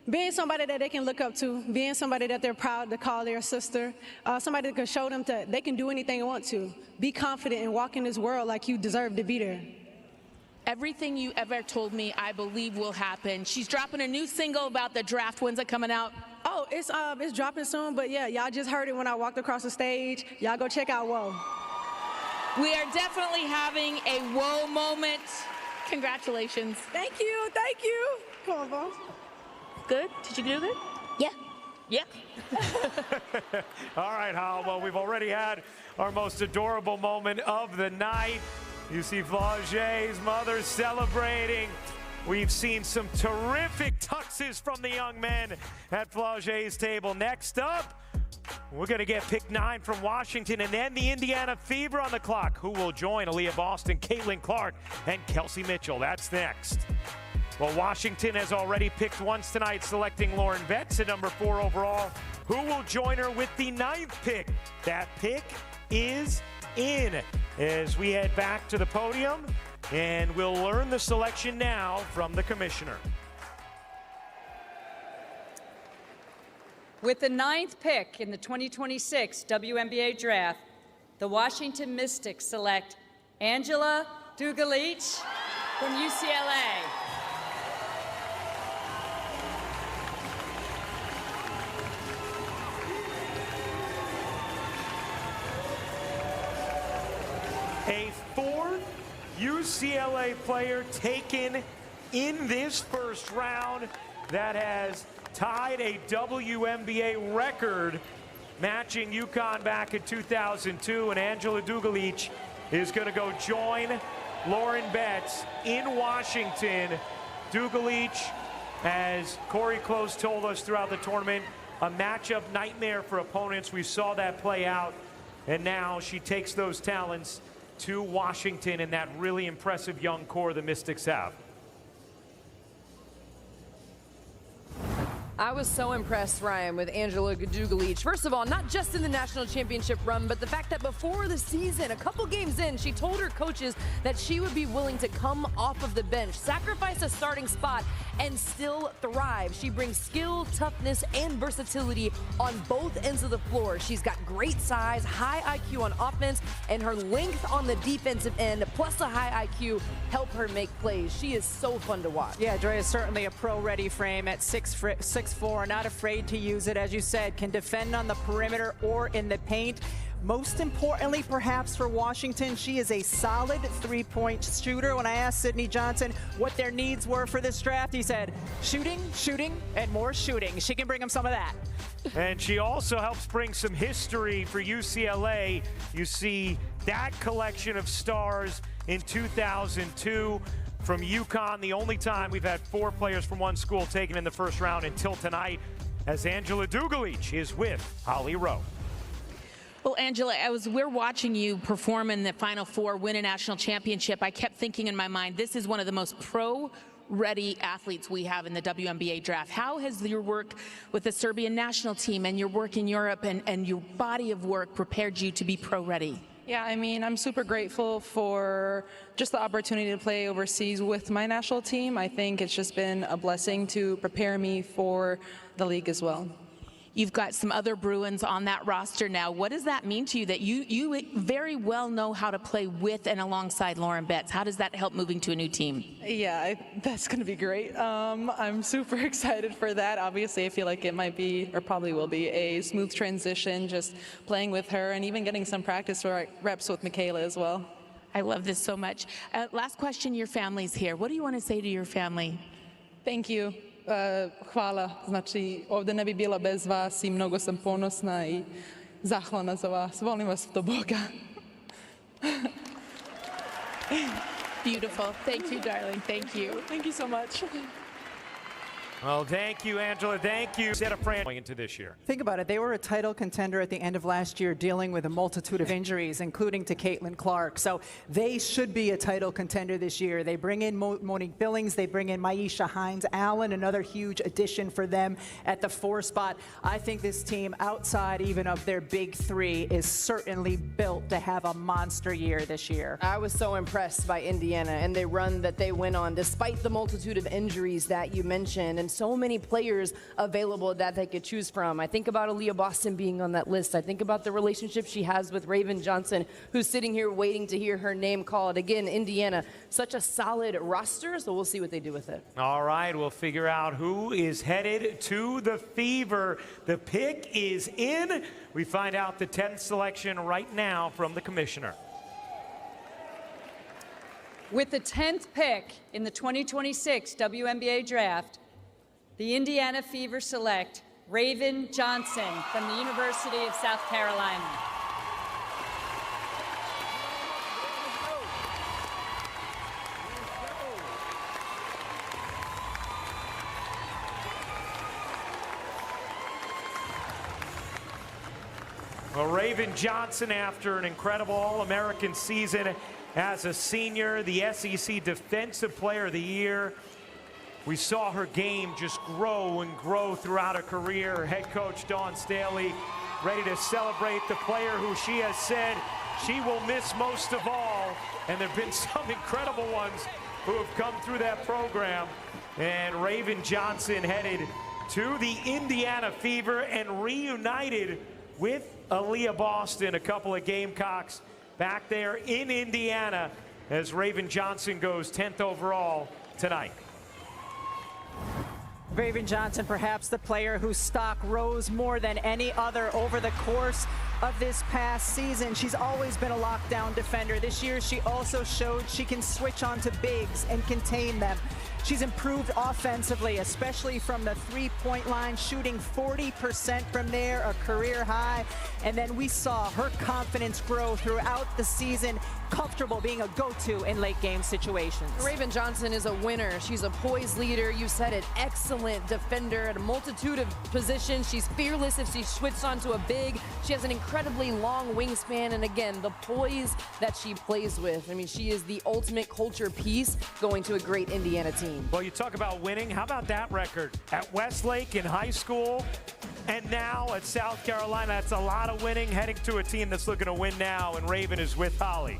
being somebody that they can look up to, being somebody that they're proud to call their sister, somebody that can show them that they can do anything they want to. Be confident and walk in this world like you deserve to be there. Everything you ever told me, I believe will happen. She's dropping a new single about the draft. When's it coming out? Oh, it's dropping soon, but yeah, y'all just heard it when I walked across the stage. Y'all go check out Whoa. We are definitely having a whoa moment. Congratulations. Thank you, thank you. Come on, boss. Good? Did you do good? Yeah. Yeah. All right, Hal. Well, we've already had our most adorable moment of the night. You see flau'jae's mother celebrating. We've seen some terrific tuxes from the young men at flau'jae's table. Next up, we're going to get pick 9 from Washington, and then the Indiana Fever on the clock. Who will join Aaliyah Boston, Caitlin Clark, and Kelsey Mitchell? That's next. Well, Washington has already picked once tonight, selecting Lauren Betts at number 4 overall. Who will join her with the 9th pick? That pick is in as we head back to the podium, and we'll learn the selection now from the commissioner. With the 9th pick in the 2026 WNBA Draft, the Washington Mystics select Angela Dugalich from UCLA. A 4th UCLA player taken in this first round that has tied a WNBA record, matching UConn back in 2002. And Angela Dugalich is going to go join Lauren Betts in Washington. Dugalich, as Corey Close told us throughout the tournament, a matchup nightmare for opponents. We saw that play out, and now she takes those talents to Washington and that really impressive young core the Mystics have. I was so impressed, Ryan, with Angela Dugalich. First of all, not just in the national championship run, but the fact that before the season, a couple games in, she told her coaches that she would be willing to come off of the bench, sacrifice a starting spot, and still thrive. She brings skill, toughness, and versatility on both ends of the floor. She's got great size, high IQ on offense, and her length on the defensive end, plus a high IQ, help her make plays. She is so fun to watch. Yeah, Dre is certainly a pro-ready frame at 6'4", not afraid to use it, as you said, can defend on the perimeter or in the paint. Most importantly, perhaps for Washington, she is a solid three-point shooter. When I asked Sydney Johnson what their needs were for this draft, he said, shooting, shooting, and more shooting. She can bring them some of that. And she also helps bring some history for UCLA. You see that collection of stars in 2002 from UConn, the only time we've had 4 players from one school taken in the first round until tonight, as Angela Dugalich is with Holly Rowe. Well, Angela, as we're watching you perform in the Final Four, win a national championship, I kept thinking in my mind, this is one of the most pro-ready athletes we have in the WNBA draft. How has your work with the Serbian national team and your work in Europe and your body of work prepared you to be pro-ready? Yeah, I mean, I'm super grateful for just the opportunity to play overseas with my national team. I think it's just been a blessing to prepare me for the league as well. You've got some other Bruins on that roster now. What does that mean to you that you very well know how to play with and alongside Lauren Betts? How does that help moving to a new team? Yeah, that's going to be great. I'm super excited for that. Obviously, I feel like it might be, or probably will be, a smooth transition, just playing with her and even getting some practice reps with Michaela as well. I love this so much. Last question, your family's here. What do you want to say to your family? Thank you. Hvala. Znači, ovde ne bi bila bez vas I mnogo sam ponosna I zahvalna za vas. Volim vas do Boga. Beautiful. Thank you, darling. Thank you. Thank you so much. Well, thank you, Angela. Thank you. Set a Fran going into this year. Think about it. They were a title contender at the end of last year, dealing with a multitude of injuries, including to Caitlin Clark. So they should be a title contender this year. They bring in Monique Billings. They bring in Maisha Hines-Allen, another huge addition for them at the 4 spot. I think this team, outside even of their big 3, is certainly built to have a monster year this year. I was so impressed by Indiana and the run that they went on, despite the multitude of injuries that you mentioned, and so many players available that they could choose from. I think about Aaliyah Boston being on that list. I think about the relationship she has with Raven Johnson, who's sitting here waiting to hear her name called. Again, Indiana, such a solid roster, so we'll see what they do with it. All right, we'll figure out who is headed to the Fever. The pick is in. We find out the 10th selection right now from the commissioner. With the 10th pick in the 2026 WNBA Draft, the Indiana Fever select Raven Johnson from the University of South Carolina. Well, Raven Johnson, after an incredible All-American season as a senior, the SEC Defensive Player of the Year. We saw her game just grow and grow throughout her career. Head coach Dawn Staley ready to celebrate the player who she has said she will miss most of all. And there have been some incredible ones who have come through that program. And Raven Johnson headed to the Indiana Fever and reunited with Aaliyah Boston, a couple of Gamecocks back there in Indiana, as Raven Johnson goes 10th overall tonight. Raven Johnson, perhaps the player whose stock rose more than any other over the course of this past season. She's always been a lockdown defender. This year, she also showed she can switch onto bigs and contain them. She's improved offensively, especially from the three-point line, shooting 40% from there, a career high. And then we saw her confidence grow throughout the season, comfortable being a go-to in late game situations. Raven Johnson is a winner. She's a poised leader. You said it, excellent defender at a multitude of positions. She's fearless if she switches onto a big. She has an incredibly long wingspan, and again, the poise that she plays with. I mean, she is the ultimate culture piece going to a great Indiana team. Well, you talk about winning. How about that record? At Westlake in high school and now at South Carolina, that's a lot of winning, heading to a team that's looking to win now, and Raven is with Holly.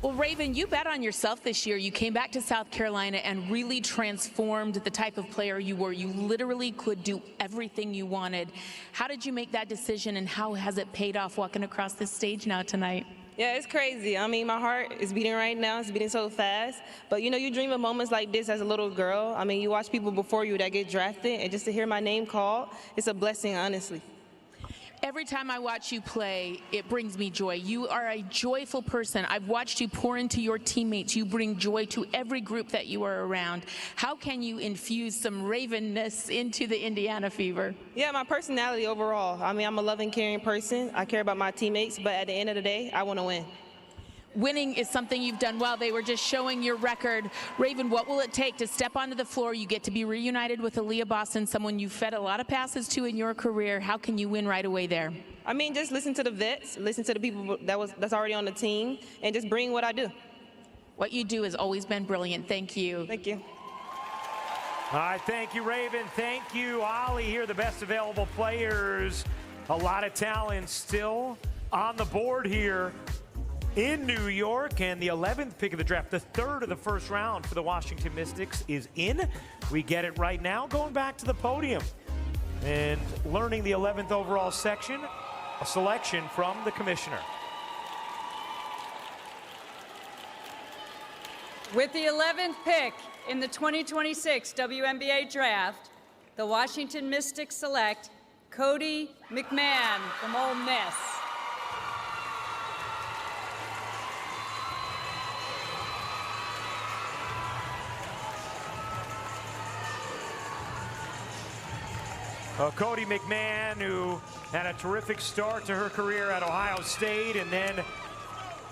Well, Raven, you bet on yourself this year. You came back to South Carolina and really transformed the type of player you were. You literally could do everything you wanted. How did you make that decision, and how has it paid off walking across this stage now tonight? Yeah, it's crazy. I mean, my heart is beating right now. It's beating so fast. But, you know, you dream of moments like this as a little girl. I mean, you watch people before you that get drafted, and just to hear my name called, it's a blessing, honestly. Every time I watch you play, it brings me joy. You are a joyful person. I've watched you pour into your teammates. You bring joy to every group that you are around. How can you infuse some Ravenness into the Indiana Fever? Yeah, my personality overall. I mean, I'm a loving, caring person. I care about my teammates, but at the end of the day, I want to win. Winning is something you've done well. They were just showing your record. Raven, what will it take to step onto the floor? You get to be reunited with Aaliyah Boston, someone you fed a lot of passes to in your career. How can you win right away there? I mean, just listen to the vets, listen to the people that's already on the team, and just bring what I do. What you do has always been brilliant. Thank you. Thank you. All right, thank you, Raven. Thank you, Ollie. Here are the best available players. A lot of talent still on the board here in New York, and the 11th pick of the draft, the third of the first round for the Washington Mystics, is in. We get it right now. Going back to the podium, And learning the 11th overall section, a selection from the commissioner. With the 11th pick in the 2026 WNBA Draft, the Washington Mystics select Cody McMahon from Ole Miss. Cody McMahon, who had a terrific start to her career at Ohio State and then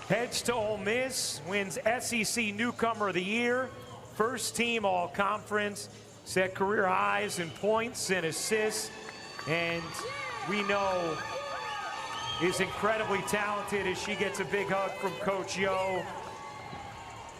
heads to Ole Miss, wins SEC Newcomer of the Year, first team All-Conference, set career highs in points and assists, and we know is incredibly talented as she gets a big hug from Coach Yo.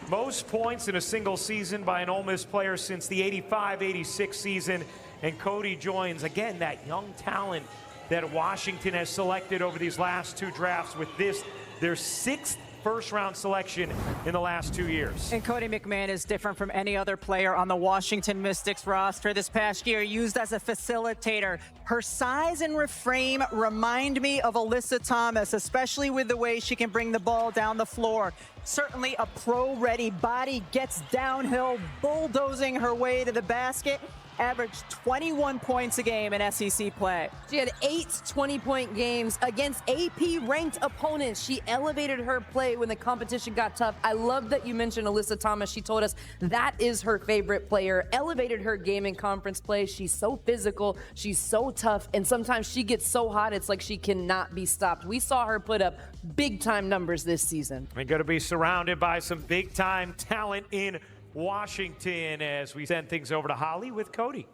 Most points in a single season by an Ole Miss player since the 85-86 season. And Cody joins, again, that young talent that Washington has selected over these last two drafts with this, their 6th first-round selection in the last 2 years. And Cody McMahon is different from any other player on the Washington Mystics roster this past year, used as a facilitator. Her size and frame remind me of Alyssa Thomas, especially with the way she can bring the ball down the floor. Certainly a pro-ready body, gets downhill, bulldozing her way to the basket. Averaged 21 points a game in SEC play. She had 8 20-point games against AP-ranked opponents. She elevated her play when the competition got tough. I love that you mentioned Alyssa Thomas. She told us that is her favorite player. Elevated her game in conference play. She's so physical. She's so tough. And sometimes she gets so hot, it's like she cannot be stopped. We saw her put up big-time numbers this season. We're going to be surrounded by some big-time talent in Washington as we send things over to Holly with Cody.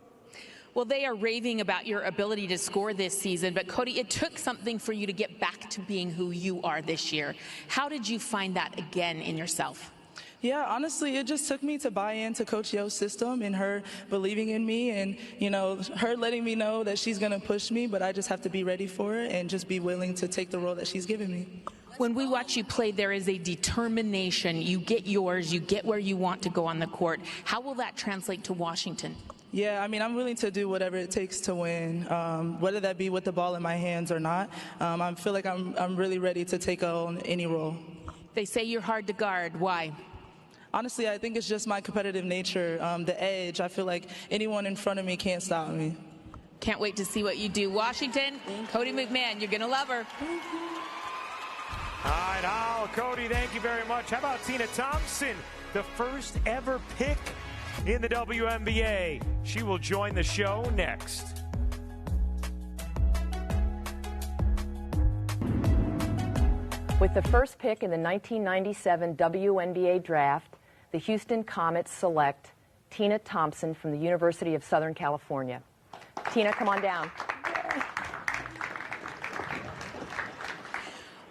Well, they are raving about your ability to score this season, but Cody, it took something for you to get back to being who you are this year. How did you find that again in yourself? Yeah, honestly, it just took me to buy into Coach Yo's system and her believing in me and, you know, her letting me know that she's going to push me, but I just have to be ready for it and just be willing to take the role that she's given me. When we watch you play, there is a determination. You get yours, you get where you want to go on the court. How will that translate to Washington? Yeah, I mean, I'm willing to do whatever it takes to win, whether that be with the ball in my hands or not. I feel like I'm really ready to take on any role. They say you're hard to guard. Why? Honestly, I think it's just my competitive nature, the edge. I feel like anyone in front of me can't stop me. Can't wait to see what you do. Washington, Cody McMahon, you're going to love her. All right, Al, Cody, thank you very much. How about Tina Thompson, the first ever pick in the WNBA? She will join the show next. With the first pick in the 1997 WNBA Draft, the Houston Comets select Tina Thompson from the University of Southern California. Tina, come on down.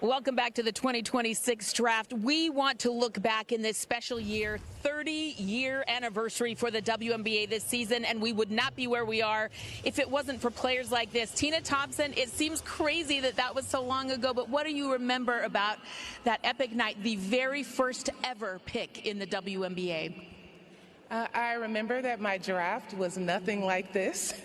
Welcome back to the 2026 draft. We want to look back in this special year, 30-year anniversary for the WNBA this season, and we would not be where we are if it wasn't for players like this. Tina Thompson, it seems crazy that that was so long ago, but what do you remember about that epic night, the very first ever pick in the WNBA? I remember that my draft was nothing like this.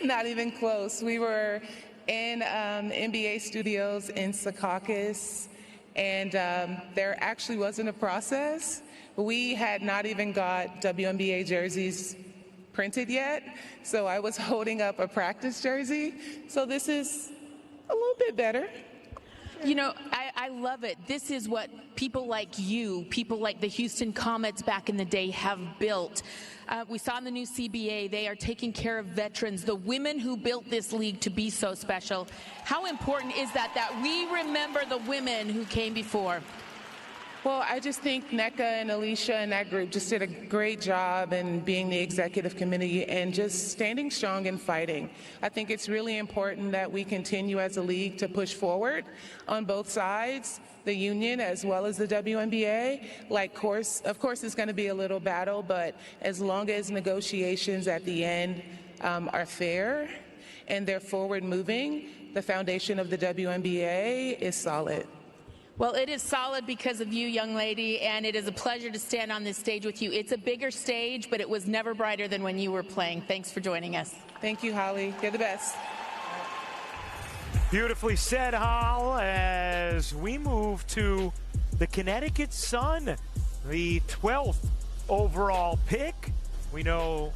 Not even close. We were in NBA studios in Secaucus, and there actually wasn't a process. We had not even got WNBA jerseys printed yet, so I was holding up a practice jersey. So this is a little bit better. You know, I love it. This is what people like you, people like the Houston Comets back in the day have built. We saw in the new CBA, they are taking care of veterans, the women who built this league to be so special. How important is that we remember the women who came before? Well, I just think NECA and Alicia and that group just did a great job in being the executive committee and just standing strong and fighting. I think it's really important that we continue as a league to push forward on both sides, the union as well as the WNBA. Of course, it's going to be a little battle, but as long as negotiations at the end are fair and they're forward moving, the foundation of the WNBA is solid. Well, it is solid because of you, young lady, and it is a pleasure to stand on this stage with you. It's a bigger stage, but it was never brighter than when you were playing. Thanks for joining us. Thank you, Holly. You're the best. Beautifully said, Hall, as we move to the Connecticut Sun, the 12th overall pick. We know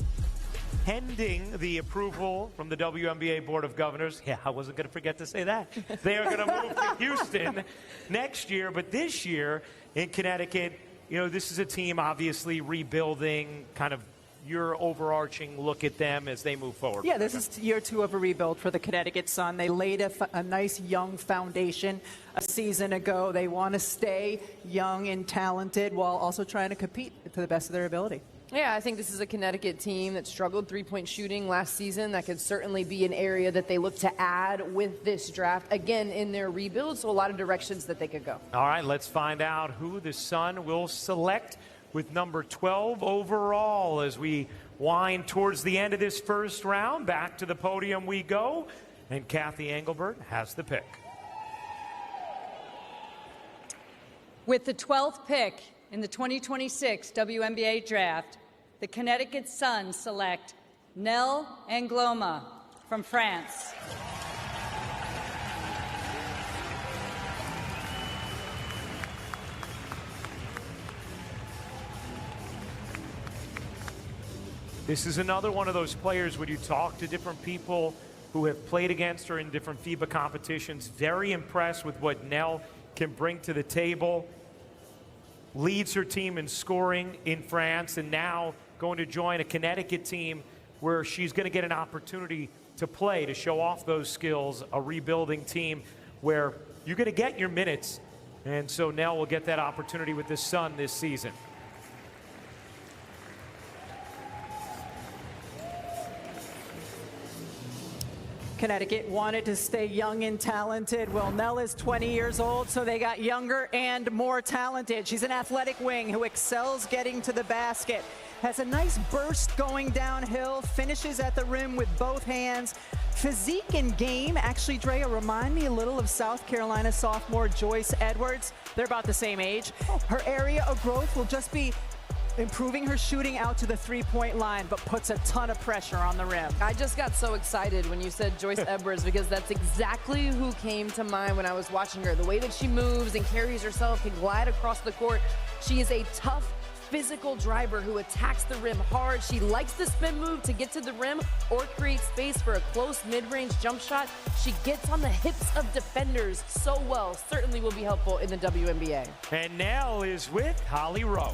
pending the approval from the WNBA Board of Governors. Yeah, I wasn't going to forget to say that. They are going to move to Houston next year, but this year in Connecticut, you know, this is a team obviously rebuilding, kind of your overarching look at them as they move forward. Yeah, this is year 2 of a rebuild for the Connecticut Sun. They laid a nice young foundation a season ago. They want to stay young and talented while also trying to compete to the best of their ability. Yeah, I think this is a Connecticut team that struggled three-point shooting last season. That could certainly be an area that they look to add with this draft, again, in their rebuild, so a lot of directions that they could go. All right, let's find out who the Sun will select with number 12 overall as we wind towards the end of this first round. Back to the podium we go, and Kathy Engelbert has the pick. With the 12th pick in the 2026 WNBA Draft, the Connecticut Sun select Nell Angloma from France. This is another one of those players when you talk to different people who have played against her in different FIBA competitions. Very impressed with what Nell can bring to the table. Leads her team in scoring in France, and now going to join a Connecticut team where she's going to get an opportunity to play, to show off those skills, a rebuilding team where you're going to get your minutes. And so Nell will get that opportunity with the Sun this season. Connecticut wanted to stay young and talented. Well, Nell is 20 years old, so they got younger and more talented. She's an athletic wing who excels getting to the basket, has a nice burst going downhill, finishes at the rim with both hands. Physique and game, actually, Drea, remind me a little of South Carolina sophomore Joyce Edwards. They're about the same age. Her area of growth will just be improving her shooting out to the three-point line, but puts a ton of pressure on the rim. I just got so excited when you said Joyce Edwards, because that's exactly who came to mind when I was watching her. The way that she moves and carries herself, can glide across the court. She is a tough, physical driver who attacks the rim hard. She likes the spin move to get to the rim or create space for a close mid-range jump shot. She gets on the hips of defenders so well. Certainly will be helpful in the WNBA. And Nell is with Holly Rowe.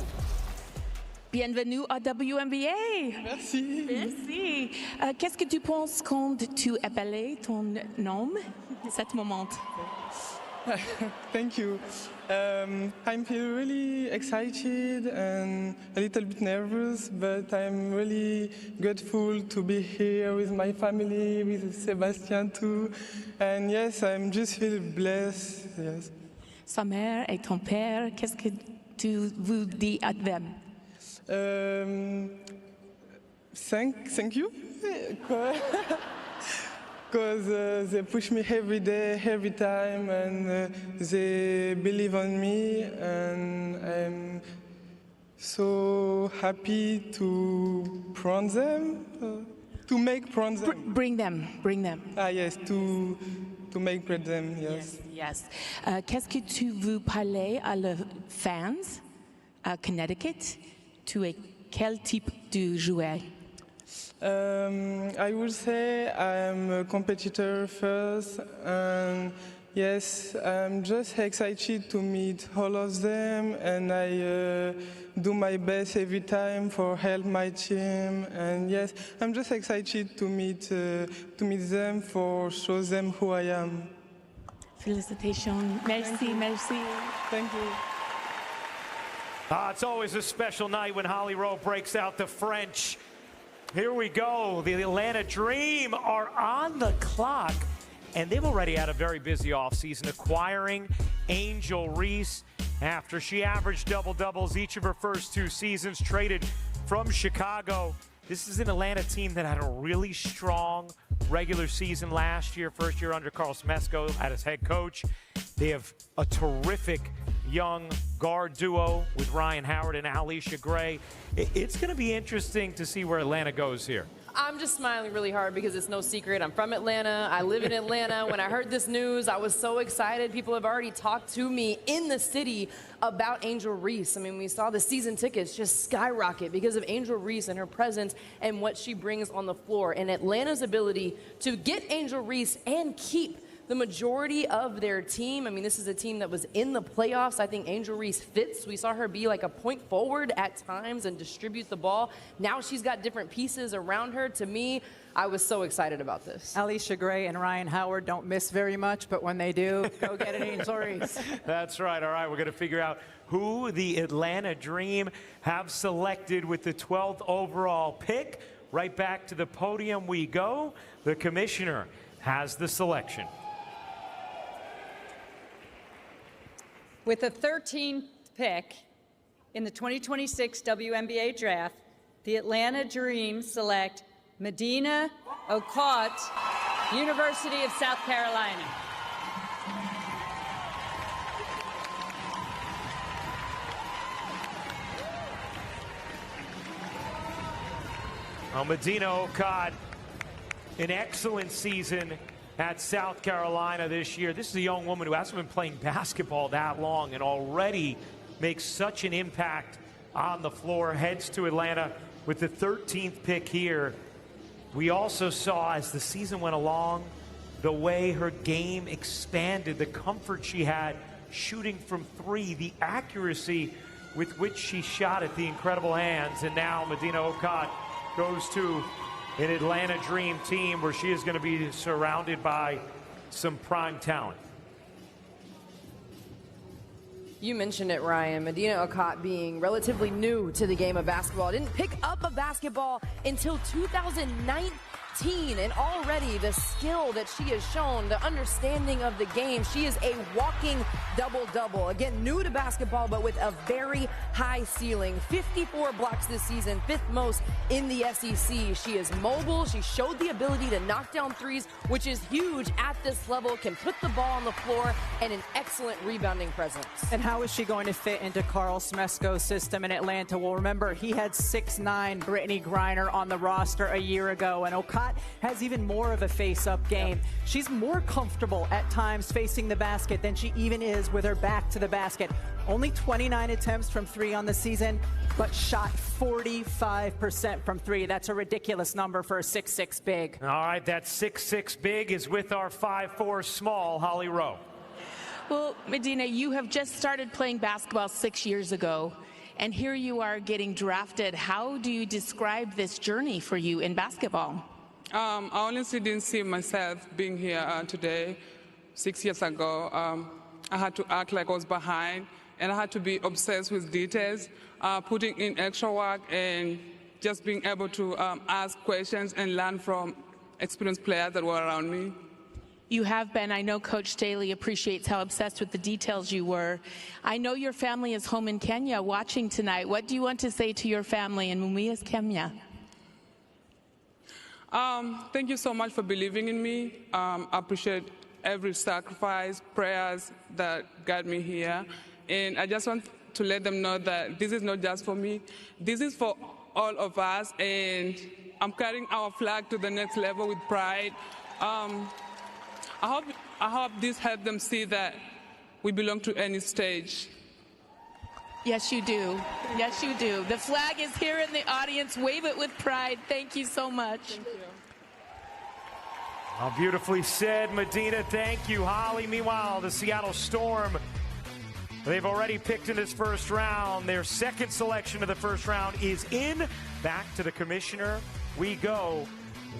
Bienvenue à WNBA. Merci. Merci. Qu'est-ce que tu penses quand tu appelles ton nom à ce moment? Thank you. I'm feel really excited and a little bit nervous, but I'm really grateful to be here with my family, with Sébastien too. And yes, I'm just feel blessed. Yes. Sa mère et ton père, qu'est-ce que tu vous dis à them? Thank you, because they push me every day, every time, and they believe on me, and I'm so happy to prove them, to make prove them. Bring them. Ah yes, to make prove them. Yes. Yes. Qu'est-ce que tu veux parler à les fans à Connecticut? Tu es quel type de joueur? I would say I'm a competitor first, and yes, I'm just excited to meet all of them, and I do my best every time for help my team, and yes, I'm just excited to meet them for show them who I am. Félicitations. Merci. Thank you. It's always a special night when Holly Rowe breaks out the French. Here we go. The Atlanta Dream are on the clock, and they've already had a very busy offseason acquiring Angel Reese after she averaged double-doubles each of her first 2 seasons, traded from Chicago. This is an Atlanta team that had a really strong regular season last year, first year under Carl Smesco as head coach. They have a terrific young guard duo with Ryan Howard and Alicia Gray. It's going to be interesting to see where Atlanta goes here. I'm just smiling really hard because it's no secret. I'm from Atlanta. I live in Atlanta. When I heard this news, I was so excited. People have already talked to me in the city about Angel Reese. I mean, we saw the season tickets just skyrocket because of Angel Reese and her presence and what she brings on the floor. And Atlanta's ability to get Angel Reese and keep the majority of their team. I mean, this is a team that was in the playoffs. I think Angel Reese fits. We saw her be like a point forward at times and distribute the ball. Now she's got different pieces around her. To me, I was so excited about this. Alicia Gray and Ryan Howard don't miss very much, but when they do, go get an Angel Reese. That's right. All right, we're going to figure out who the Atlanta Dream have selected with the 12th overall pick. Right back to the podium we go. The commissioner has the selection. With the 13th pick in the 2026 WNBA Draft, the Atlanta Dream select Medina Okot, University of South Carolina. Well, Medina Okot, an excellent season at South Carolina this year. This is a young woman who hasn't been playing basketball that long and already makes such an impact on the floor. Heads to Atlanta with the 13th pick here. We also saw as the season went along the way her game expanded, the comfort she had shooting from three, the accuracy with which she shot it, the incredible hands. And now Medina Okot goes to an Atlanta Dream team where she is going to be surrounded by some prime talent. You mentioned it, Ryan. Medina Okot being relatively new to the game of basketball. Didn't pick up a basketball until 2019. And already the skill that she has shown, the understanding of the game, she is a walking double-double. Again, new to basketball, but with a very high ceiling. 54 blocks this season, 5th most in the SEC. She is mobile. She showed the ability to knock down threes, which is huge at this level, can put the ball on the floor, and an excellent rebounding presence. And how is she going to fit into Carl Smesco's system in Atlanta? Well, remember, he had 6'9" Brittany Griner on the roster a year ago, and Okot has even more of a face-up game. Yep. She's more comfortable at times facing the basket than she even is with her back to the basket. Only 29 attempts from three on the season, but shot 45% from three. That's a ridiculous number for a 6'6" big. All right, that 6'6" big is with our 5'4" small, Holly Rowe. Well, Medina, you have just started playing basketball 6 years ago, and here you are getting drafted. How do you describe this journey for you in basketball? I honestly didn't see myself being here today. 6 years ago, I had to act like I was behind, and I had to be obsessed with details, putting in extra work, and just being able to ask questions and learn from experienced players that were around me. You have been. I know Coach Staley appreciates how obsessed with the details you were. I know your family is home in Kenya watching tonight. What do you want to say to your family in Mumias, Kenya? Thank you so much for believing in me. I appreciate every sacrifice, prayers that got me here. And I just want to let them know that this is not just for me. This is for all of us. And I'm carrying our flag to the next level with pride. I hope this helps them see that we belong to any stage. Yes, you do. Yes, you do. The flag is here in the audience. Wave it with pride. Thank you so much. Thank you. Oh, beautifully said, Medina. Thank you, Holly. Meanwhile, the Seattle Storm, they've already picked in this first round. Their second selection of the first round is in. Back to the commissioner we go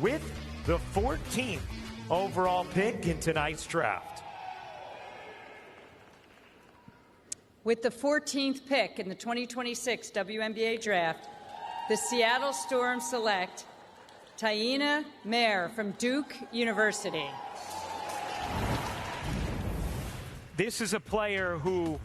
with the 14th overall pick in tonight's draft. With the 14th pick in the 2026 WNBA Draft, the Seattle Storm select Taina Mayer from Duke University. This is a player who,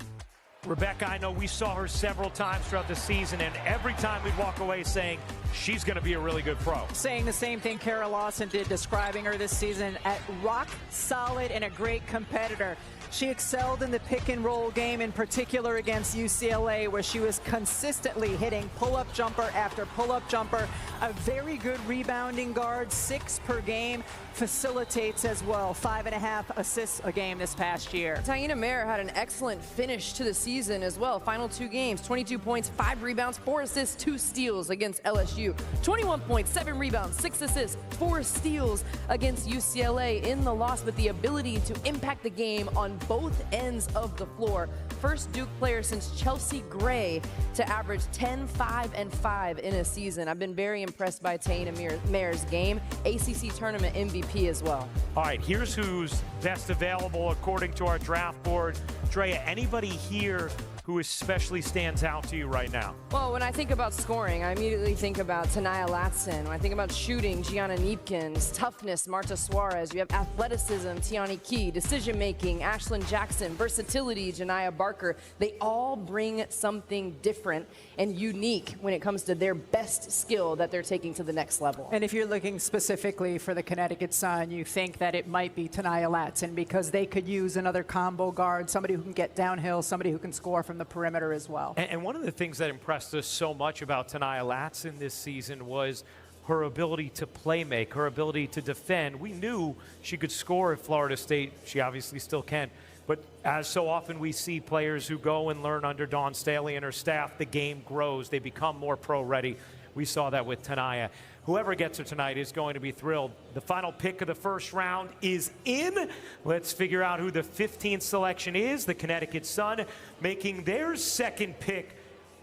Rebecca, I know we saw her several times throughout the season, and every time we'd walk away saying she's going to be a really good pro. Saying the same thing Kara Lawson did, describing her this season at rock solid and a great competitor. She excelled in the pick and roll game, in particular against UCLA, where she was consistently hitting pull-up jumper after pull-up jumper. A very good rebounding guard, 6 per game, facilitates as well. 5.5 assists a game this past year. Taina Mayer had an excellent finish to the season as well. Final 2 games, 22 points, 5 rebounds, 4 assists, 2 steals against LSU. 21 points, 7 rebounds, 6 assists, 4 steals against UCLA in the loss, with the ability to impact the game on both ends of the floor. First Duke player since Chelsea Gray to average 10, 5, and 5 in a season. I've been very impressed by Taina Mayer's game. ACC tournament MVP as well. All right, here's who's best available according to our draft board. Drea, anybody here who especially stands out to you right now? Well, when I think about scoring, I immediately think about Tanaya Latson. When I think about shooting, Gianna Neepkins. Toughness, Marta Suarez. You have athleticism, Tiani Key. Decision-making, Ashlyn Jackson. Versatility, Janiyah Barker. They all bring something different and unique when it comes to their best skill that they're taking to the next level. And if you're looking specifically for the Connecticut Sun, you think that it might be Tanaya Latson, because they could use another combo guard, somebody who can get downhill, somebody who can score from the perimeter as well. And one of the things that impressed us so much about Tanaya Latson this season was her ability to play make, her ability to defend. We knew she could score at Florida State. She obviously still can. But as so often we see players who go and learn under Dawn Staley and her staff, the game grows. They become more pro-ready. We saw that with Tanaya. Whoever gets her tonight is going to be thrilled. The final pick of the first round is in. Let's figure out who the 15th selection is. The Connecticut Sun making their second pick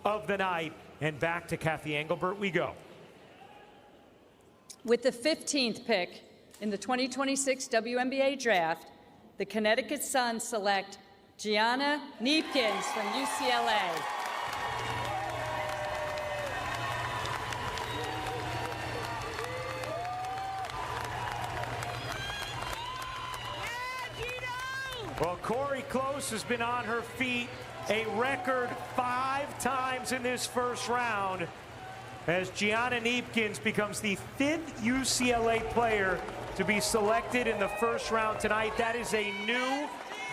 of the night. And back to Kathy Engelbert we go. With the 15th pick in the 2026 WNBA Draft, the Connecticut Sun select Gianna Neepkins from UCLA. Well, Corey Close has been on her feet a record 5 times in this first round, as Gianna Neepkins becomes the 5th UCLA player to be selected in the first round tonight. That is a new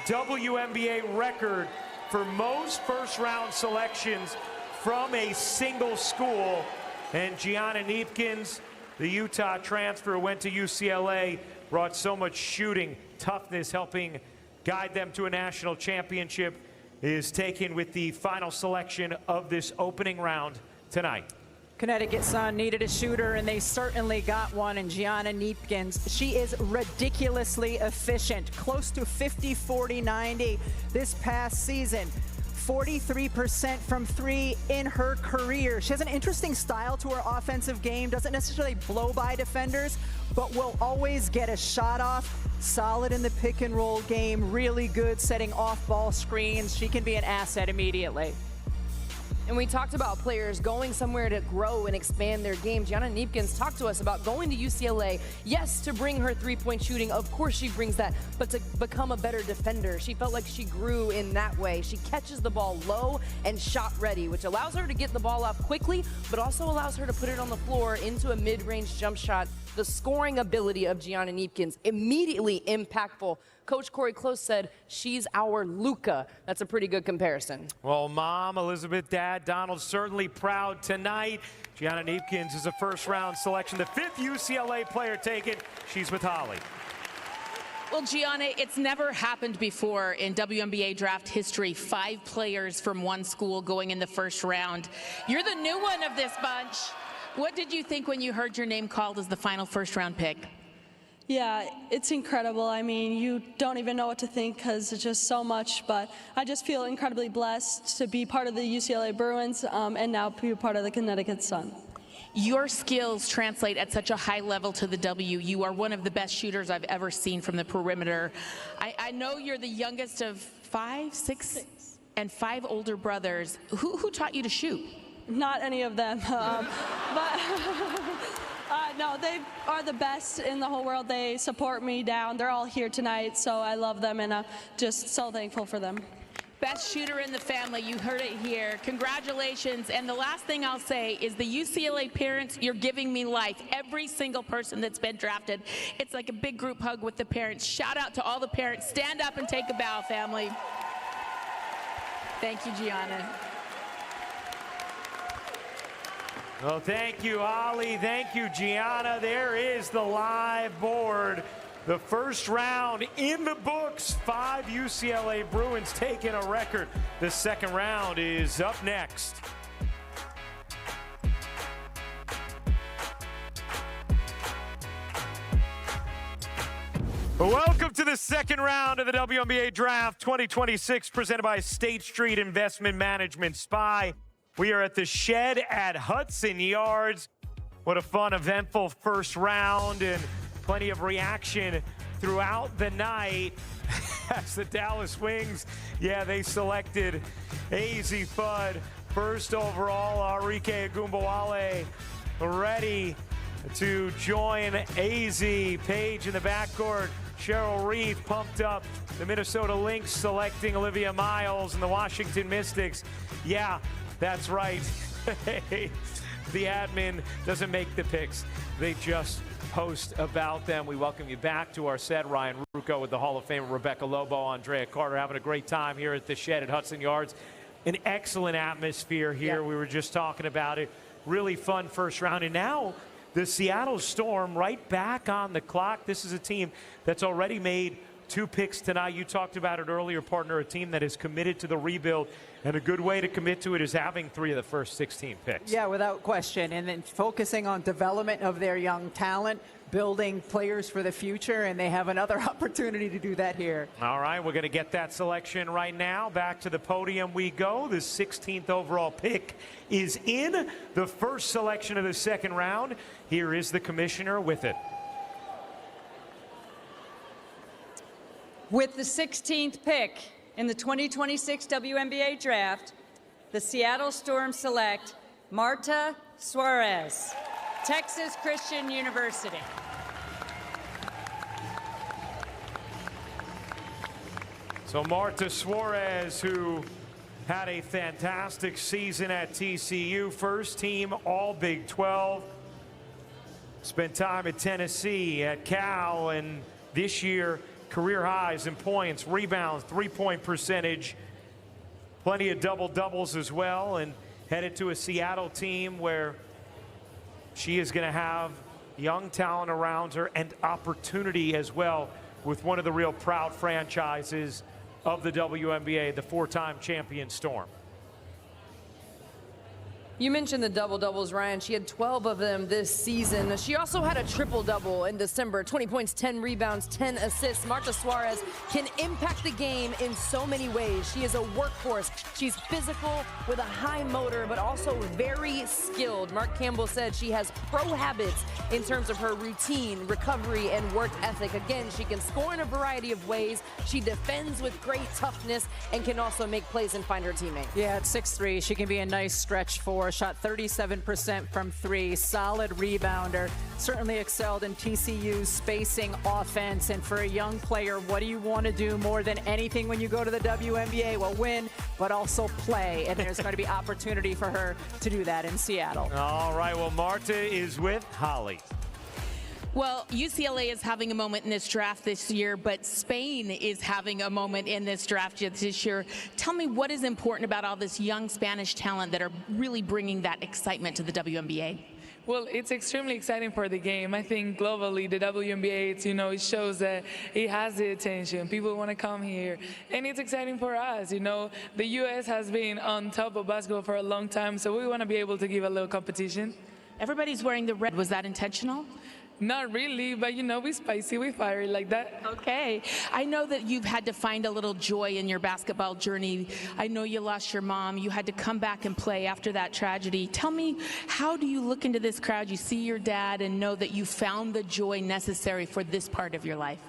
WNBA record for most first-round selections from a single school. And Gianna Neepkins, the Utah transfer, went to UCLA, brought so much shooting, toughness, helping guide them to a national championship, is taken with the final selection of this opening round tonight. Connecticut Sun needed a shooter, and they certainly got one in Gianna Neepkins. She is ridiculously efficient, close to 50, 40, 90 this past season. 43% from 3 in her career. She has an interesting style to her offensive game, doesn't necessarily blow by defenders, but will always get a shot off. Solid in the pick and roll game, really good setting off ball screens. She can be an asset immediately. And we talked about players going somewhere to grow and expand their game. Gianna Neepkins talked to us about going to UCLA, yes, to bring her three-point shooting. Of course she brings that, but to become a better defender. She felt like she grew in that way. She catches the ball low and shot ready, which allows her to get the ball up quickly, but also allows her to put it on the floor into a mid-range jump shot. The scoring ability of Gianna Neepkins, immediately impactful. Coach Corey Close said she's our Luka. That's a pretty good comparison. Well, Mom, Elizabeth, Dad, Donald, certainly proud tonight. Gianna Neepkins is a first-round selection, the 5th UCLA player taken. She's with Holly. Well, Gianna, it's never happened before in WNBA draft history. 5 players from one school going in the first round. You're the new one of this bunch. What did you think when you heard your name called as the final first-round pick? Yeah, it's incredible. I mean, you don't even know what to think because it's just so much, but I just feel incredibly blessed to be part of the UCLA Bruins and now be part of the Connecticut Sun. Your skills translate at such a high level to the W. You are one of the best shooters I've ever seen from the perimeter. I know you're the youngest of 5, 6, and 5 older brothers. Who taught you to shoot? Not any of them, no, they are the best in the whole world. They support me down. They're all here tonight, so I love them, and I'm just so thankful for them. Best shooter in the family. You heard it here. Congratulations. And the last thing I'll say is the UCLA parents, you're giving me life. Every single person that's been drafted. It's like a big group hug with the parents. Shout out to all the parents. Stand up and take a bow, family. Thank you, Gianna. Well, thank you, Holly. Thank you, Gianna. There is the live board. The first round in the books. 5 UCLA Bruins taking a record. The second round is up next. Welcome to the second round of the WNBA Draft 2026, presented by State Street Investment Management SPY. We are at the Shed at Hudson Yards. What a fun, eventful first round, and plenty of reaction throughout the night as the Dallas Wings, they selected Azzi Fudd. First overall, Arike Ogunbowale ready to join Azzi. Paige in the backcourt. Cheryl Reeve pumped up. The Minnesota Lynx selecting Olivia Miles and the Washington Mystics. Yeah, that's right. The admin doesn't make the picks. They just post about them. We welcome you back to our set. Ryan Ruocco with the Hall of Famer Rebecca Lobo, Andrea Carter, having a great time here at the Shed at Hudson Yards. An excellent atmosphere here. We were just talking about it. Really fun first round. And now the Seattle Storm right back on the clock. This is a team that's already made 2 picks tonight. You talked about it earlier, partner, a team that is committed to the rebuild. And a good way to commit to it is having 3 of the first 16 picks. Yeah, without question. And then focusing on development of their young talent, building players for the future, and they have another opportunity to do that here. All right, we're going to get that selection right now. Back to the podium we go. The 16th overall pick is in. The first selection of the second round. Here is the commissioner with it. With the 16th pick in the 2026 WNBA Draft, the Seattle Storm select Marta Suarez, Texas Christian University. So Marta Suarez, who had a fantastic season at TCU, first team All Big 12, spent time at Tennessee, at Cal, and this year career highs in points, rebounds, 3-point percentage, plenty of double-doubles as well, and headed to a Seattle team where she is going to have young talent around her and opportunity as well with one of the real proud franchises of the WNBA, the 4-time champion Storm. You mentioned the double-doubles, Ryan. She had 12 of them this season. She also had a triple-double in December. 20 points, 10 rebounds, 10 assists. Marta Suarez can impact the game in so many ways. She is a workhorse. She's physical with a high motor, but also very skilled. Mark Campbell said she has pro habits in terms of her routine, recovery, and work ethic. Again, she can score in a variety of ways. She defends with great toughness and can also make plays and find her teammates. Yeah, at 6'3", she can be a nice stretch four. Shot 37% from 3, solid rebounder, certainly excelled in TCU's spacing offense. And for a young player, what do you want to do more than anything when you go to the WNBA? Well, win, but also play. And there's going to be opportunity for her to do that in Seattle. All right, well, Marta is with Holly. Well, UCLA is having a moment in this draft this year, but Spain is having a moment in this draft this year. Tell me what is important about all this young Spanish talent that are really bringing that excitement to the WNBA? Well, it's extremely exciting for the game. I think globally, the WNBA, it shows that it has the attention. People want to come here. And it's exciting for us. The U.S. has been on top of basketball for a long time, so we want to be able to give a little competition. Everybody's wearing the red. Was that intentional? Not really, but we spicy, we fiery like that. Okay. I know that you've had to find a little joy in your basketball journey. I know you lost your mom. You had to come back and play after that tragedy. Tell me, how do you look into this crowd? You see your dad and know that you found the joy necessary for this part of your life.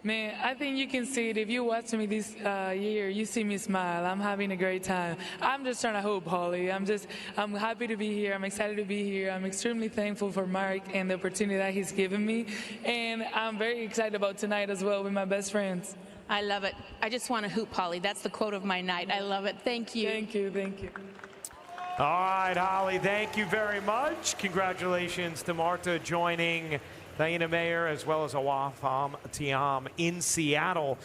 Man, I think you can see it. If you watch me this year, you see me smile. I'm having a great time. I'm just trying to hope, Holly. I'm happy to be here. I'm excited to be here. I'm extremely thankful for Mark and the opportunity that he's given me. And I'm very excited about tonight as well with my best friends. I love it. I just want to hoop, Holly. That's the quote of my night. I love it. Thank you. Thank you. Thank you. All right, Holly, thank you very much. Congratulations to Marta joining Diana Mayer as well as Awafam Tiam in Seattle.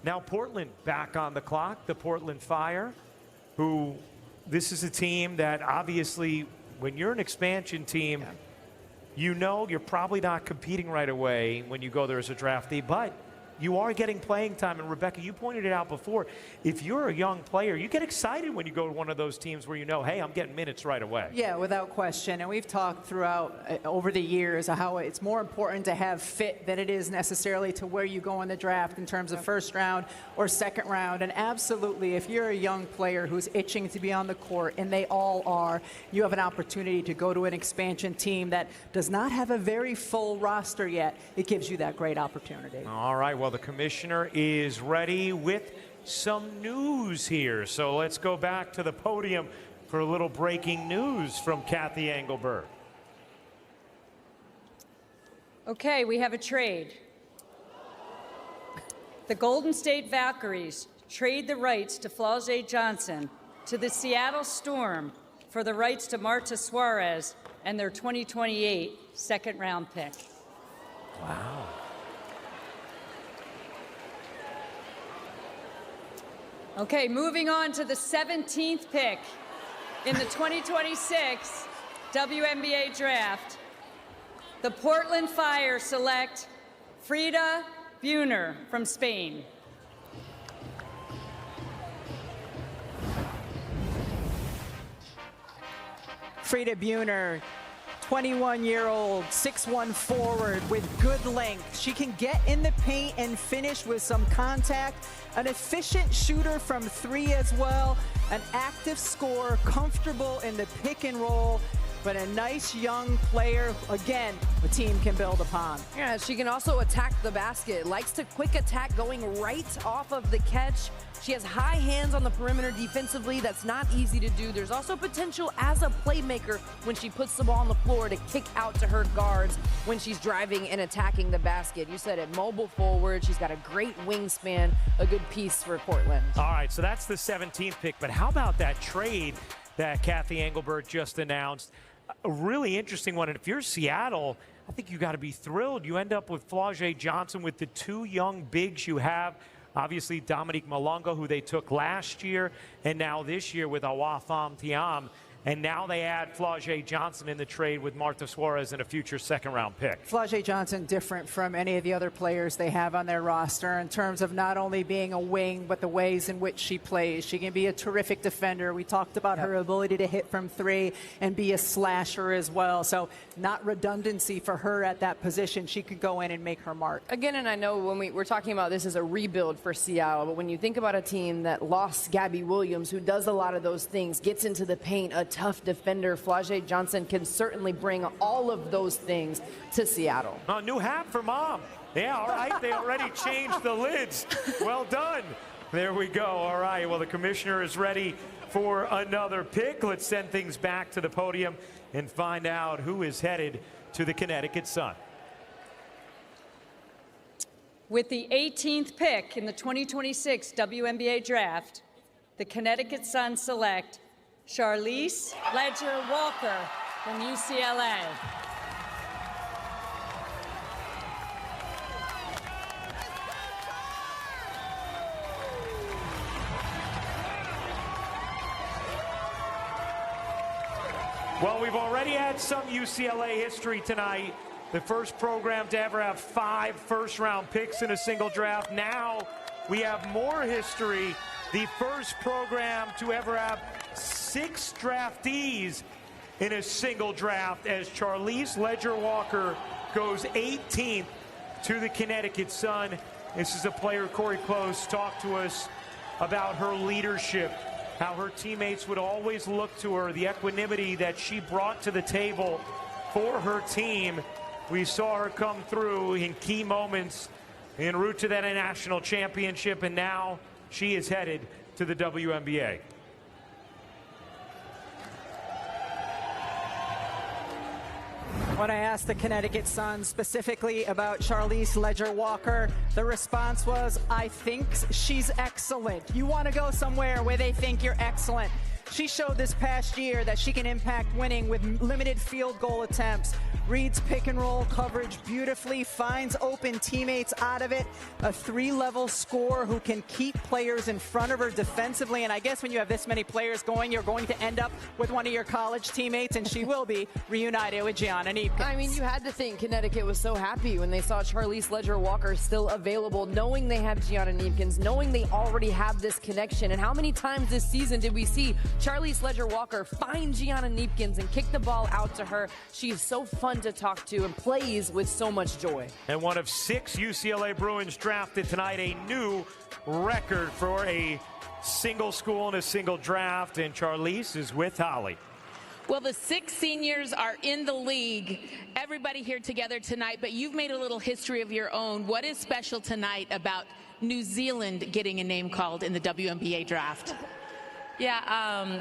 Now Portland back on the clock, the Portland Fire, who this is a team that obviously when you're an expansion team, you know you're probably not competing right away when you go there as a draftee, but you are getting playing time. And Rebecca, you pointed it out before. If you're a young player, you get excited when you go to one of those teams where you know, hey, I'm getting minutes right away. Yeah, without question. And we've talked throughout over the years how it's more important to have fit than it is necessarily to where you go in the draft in terms of first round or second round. And absolutely, if you're a young player who's itching to be on the court, and they all are, you have an opportunity to go to an expansion team that does not have a very full roster yet. It gives you that great opportunity. All right, well, the commissioner is ready with some news here. So let's go back to the podium for a little breaking news from Kathy Engelberg. Okay, we have a trade. The Golden State Valkyries trade the rights to flau'jae Johnson to the Seattle Storm for the rights to Marta Suarez and their 2028 second-round pick. Wow. Okay, moving on to the 17th pick in the 2026 WNBA Draft. The Portland Fire select Frida Buhner from Spain. Frida Buhner, 21-year-old, 6'1" forward with good length. She can get in the paint and finish with some contact. An efficient shooter from three as well. An active scorer, comfortable in the pick and roll. But a nice young player, again, the team can build upon. Yeah, she can also attack the basket. Likes to quick attack going right off of the catch. She has high hands on the perimeter defensively. That's not easy to do. There's also potential as a playmaker when she puts the ball on the floor to kick out to her guards when she's driving and attacking the basket. You said it, mobile forward. She's got a great wingspan, a good piece for Portland. All right, so that's the 17th pick. But how about that trade that Kathy Engelberg just announced? A really interesting one. And if you're Seattle, I think you got to be thrilled. You end up with flau'jae Johnson with the two young bigs you have. Obviously, Dominique Malonga, who they took last year, and now this year with Awafam Tiam. And now they add flau'jae Johnson in the trade with Marta Suarez and a future second-round pick. flau'jae Johnson different from any of the other players they have on their roster in terms of not only being a wing, but the ways in which she plays. She can be a terrific defender. We talked about her ability to hit from three and be a slasher as well. So not redundancy for her at that position. She could go in and make her mark. Again, and I know when we're talking about this as a rebuild for Seattle, but when you think about a team that lost Gabby Williams, who does a lot of those things, gets into the paint, a tough defender, flau'jae Johnson can certainly bring all of those things to Seattle. A new hat for Mom. Yeah, all right. They already changed the lids. Well done. There we go. All right. Well, the commissioner is ready for another pick. Let's send things back to the podium and find out who is headed to the Connecticut Sun. With the 18th pick in the 2026 WNBA Draft, the Connecticut Sun select Charlize Ledger-Walker from UCLA. Well, we've already had some UCLA history tonight. The first program to ever have 5 first-round picks in a single draft. Now we have more history. The first program to ever have 6 draftees in a single draft as Charlize Ledger-Walker goes 18th to the Connecticut Sun. This is a player, Corey Close, talked to us about her leadership, how her teammates would always look to her, the equanimity that she brought to the table for her team. We saw her come through in key moments en route to that national championship, and now she is headed to the WNBA. When I asked the Connecticut Sun specifically about Charlize Ledger-Walker, the response was, I think she's excellent. You want to go somewhere where they think you're excellent. She showed this past year that she can impact winning with limited field goal attempts, reads pick and roll coverage beautifully, finds open teammates out of it, a 3-level scorer who can keep players in front of her defensively. And I guess when you have this many players going, you're going to end up with one of your college teammates, and she will be reunited with Gianna Neepkins. I mean, you had to think Connecticut was so happy when they saw Charlize Ledger-Walker still available, knowing they have Gianna Neepkins, knowing they already have this connection. And how many times this season did we see Charlize Ledger-Walker find Gianna Neepkins and kick the ball out to her? She is so fun to talk to and plays with so much joy. And one of 6 UCLA Bruins drafted tonight, a new record for a single school and a single draft. And Charlize is with Holly. Well, the 6 seniors are in the league. Everybody here together tonight, but you've made a little history of your own. What is special tonight about New Zealand getting a name called in the WNBA draft? Yeah,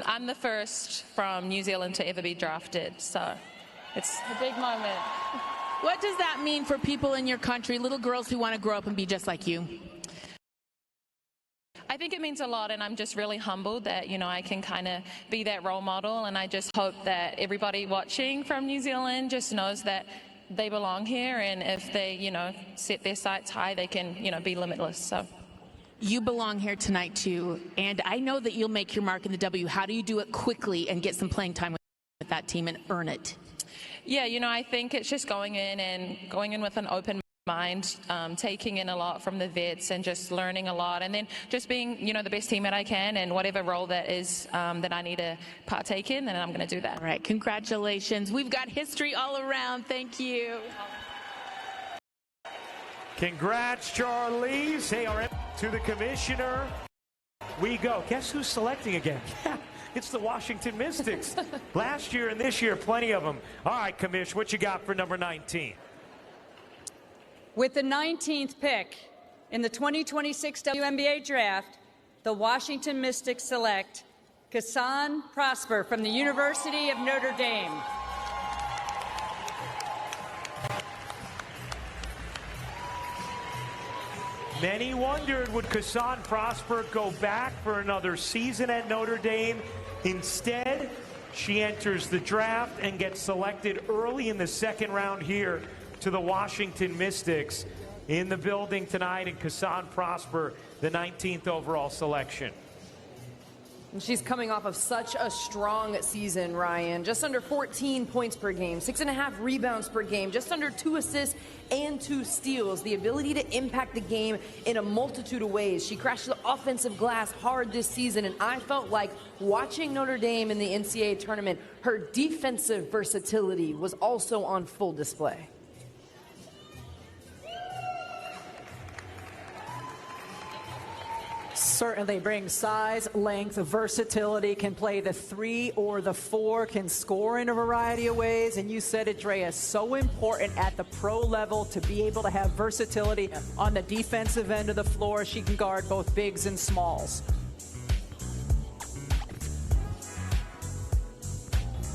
I'm the first from New Zealand to ever be drafted, so it's a big moment. What does that mean for people in your country, little girls who want to grow up and be just like you? I think it means a lot, and I'm just really humbled that, you know, I can kind of be that role model, and I just hope that everybody watching from New Zealand just knows that they belong here, and if they, you know, set their sights high, they can, you know, be limitless. So. You belong here tonight, too, and I know that you'll make your mark in the W. How do you do it quickly and get some playing time with that team and earn it? Yeah, you know, I think it's just going in with an open mind, taking in a lot from the vets and just learning a lot, and then just being, you know, the best teammate I can, and whatever role that is that I need to partake in, then I'm going to do that. All right, congratulations. We've got history all around. Thank you. Congrats, Charlize. Hey, all right, to the commissioner we go. Guess who's selecting again? It's the Washington Mystics. Last year and this year, plenty of them. All right, Commish, what you got for number 19? With the 19th pick in the 2026 WNBA Draft, the Washington Mystics select Kassan Prosper from the University of Notre Dame. Many wondered, would Kassan Prosper go back for another season at Notre Dame? Instead, she enters the draft and gets selected early in the 2nd round here to the Washington Mystics. In the building tonight, and Kassan Prosper, the 19th overall selection. And she's coming off of such a strong season, Ryan. Just under 14 points per game, 6.5 rebounds per game, just under 2 assists and 2 steals. The ability to impact the game in a multitude of ways. She crashed the offensive glass hard this season, and I felt like watching Notre Dame in the NCAA tournament, her defensive versatility was also on full display. Certainly brings size, length, versatility, can play the 3 or the 4, can score in a variety of ways. And you said it, Drea, so important at the pro level to be able to have versatility on the defensive end of the floor. She can guard both bigs and smalls.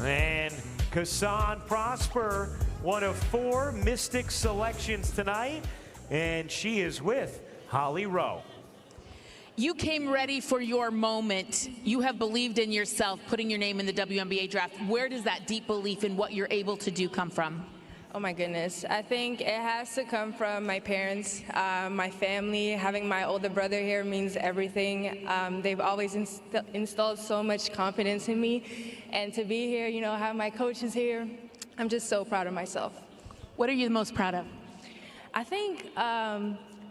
And Kassan Prosper, one of 4 Mystic selections tonight, and she is with Holly Rowe. You came ready for your moment. You have believed in yourself, putting your name in the WNBA draft. Where does that deep belief in what you're able to do come from? Oh my goodness. I think it has to come from my parents, my family. Having my older brother here means everything. They've always installed so much confidence in me. And to be here, you know, have my coaches here, I'm just so proud of myself. What are you the most proud of? I think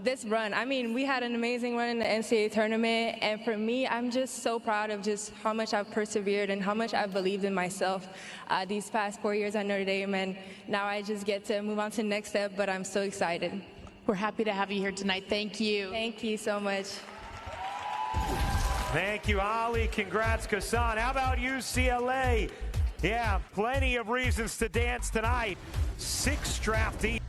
this run. I mean, we had an amazing run in the NCAA tournament, and for me, I'm just so proud of just how much I've persevered and how much I've believed in myself these past 4 years at Notre Dame, and now I just get to move on to the next step, but I'm so excited. We're happy to have you here tonight. Thank you. Thank you so much. Thank you, Holly. Congrats, Kassan. How about UCLA? Yeah, plenty of reasons to dance tonight. 6 draftees.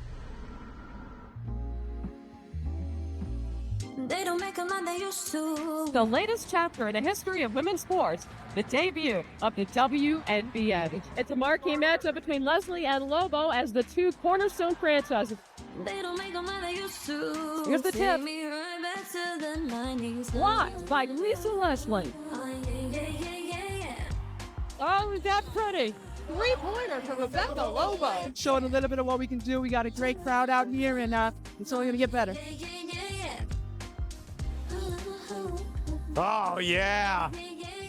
They don't make The latest chapter in the history of women's sports, the debut of the WNBA. It's a marquee matchup between Leslie and Lobo as the two cornerstone franchises. Here's the tip. Live by Lisa Leslie. Oh, is that pretty? Three-pointer to Rebecca Lobo. Showing a little bit of what we can do. We got a great crowd out here, and it's only going to get better. Oh, yeah.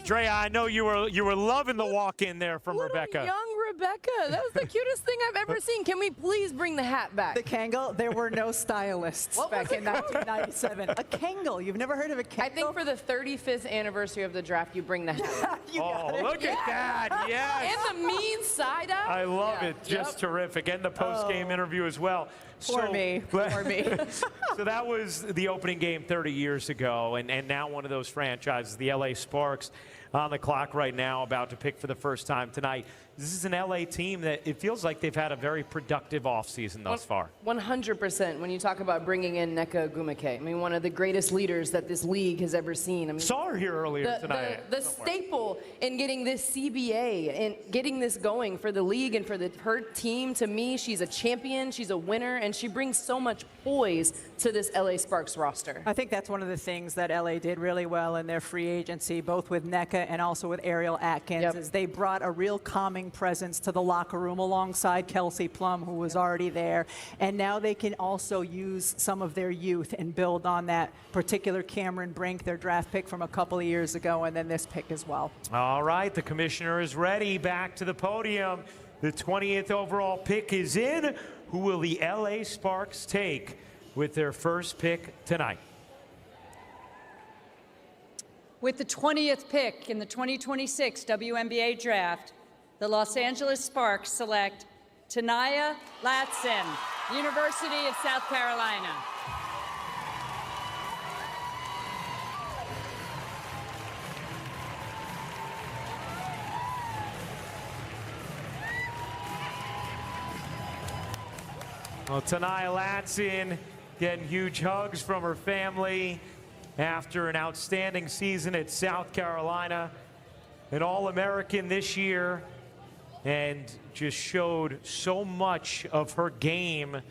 Drea, I know you were loving the walk-in there from Rebecca. Young Rebecca. That was the cutest thing I've ever seen. Can we please bring the hat back? The Kangol, there were no stylists back in 1997. A Kangol. You've never heard of a Kangol? I think for the 35th anniversary of the draft, you bring the hat. Oh, look at that. Yes. And the mean side up. I love it. Just terrific. And the post-game interview as well. Poor me. So that was the opening game 30 years ago, and now one of those franchises, the LA Sparks, on the clock right now, about to pick for the first time tonight. This is an LA team that it feels like they've had a very productive offseason thus far. 100% when you talk about bringing in Nneka Ogwumike. I mean, one of the greatest leaders that this league has ever seen. I mean, saw her here earlier tonight. The staple in getting this CBA and getting this going for the league and for her team, to me, she's a champion, she's a winner, and she brings so much poise to this LA Sparks roster. I think that's one of the things that LA did really well in their free agency, both with Nneka and also with Ariel Atkins, is they brought a real calming presence to the locker room alongside Kelsey Plum, who was already there. And now they can also use some of their youth and build on that particular Cameron Brink, their draft pick from a couple of years ago, and then this pick as well. All right, the commissioner is ready. Back to the podium. The 20th overall pick is in. Who will the LA Sparks take with their first pick tonight? With the 20th pick in the 2026 WNBA Draft, the Los Angeles Sparks select Ta'Niya Latson, University of South Carolina. Well, Ta'Niya Latson getting huge hugs from her family after an outstanding season at South Carolina. An All-American this year, and just showed so much of her game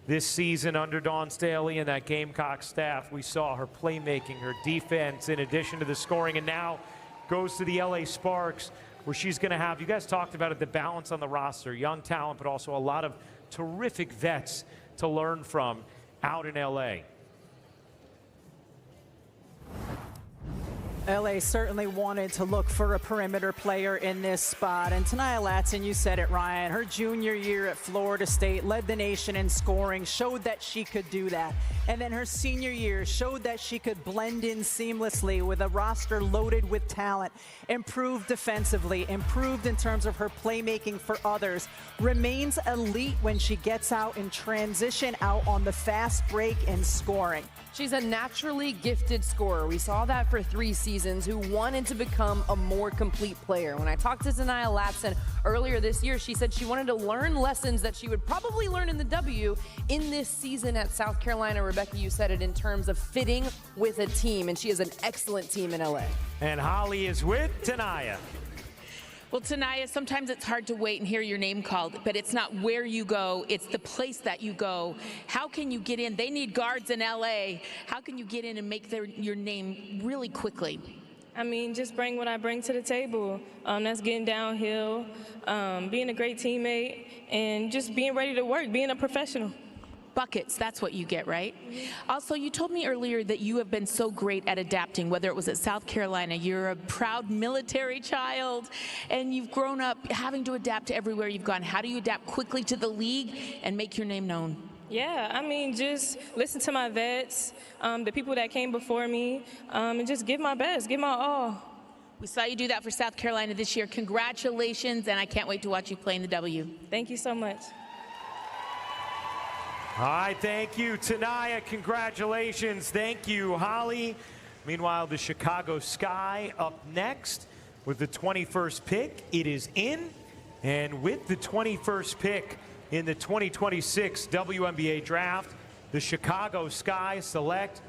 this season under Dawn Staley and that Gamecock staff. We saw her playmaking, her defense, in addition to the scoring, and now goes to the LA Sparks, where she's going to have, you guys talked about it, the balance on the roster, young talent, but also a lot of terrific vets to learn from out in LA. LA certainly wanted to look for a perimeter player in this spot. And Ta'Niya Latson, you said it, Ryan, her junior year at Florida State led the nation in scoring, showed that she could do that. And then her senior year showed that she could blend in seamlessly with a roster loaded with talent, improved defensively, improved in terms of her playmaking for others, remains elite when she gets out in transition, out on the fast break and scoring. She's a naturally gifted scorer. We saw that for 3 seasons, who wanted to become a more complete player. When I talked to Ta'Niya Latson earlier this year, she said she wanted to learn lessons that she would probably learn in the W in this season at South Carolina. Rebecca, you said it, in terms of fitting with a team, and she is an excellent team in LA. And Holly is with Ta'Niya. Well, Ta'Niya, sometimes it's hard to wait and hear your name called, but it's not where you go, it's the place that you go. How can you get in? They need guards in LA. How can you get in and make your name really quickly? I mean, just bring what I bring to the table. That's getting downhill, being a great teammate, and just being ready to work, being a professional. Buckets, that's what you get, right? Also, you told me earlier that you have been so great at adapting, whether it was at South Carolina. You're a proud military child, and you've grown up having to adapt to everywhere you've gone. How do you adapt quickly to the league and make your name known? Yeah, I mean, just listen to my vets, the people that came before me, and just give my best, give my all. We saw you do that for South Carolina this year. Congratulations, and I can't wait to watch you play in the W. Thank you so much. All right, thank you, Ta'Niya. Congratulations. Thank you, Holly. Meanwhile, the Chicago Sky up next with the 21st pick. It is in. And with the 21st pick in the 2026 WNBA Draft, the Chicago Sky select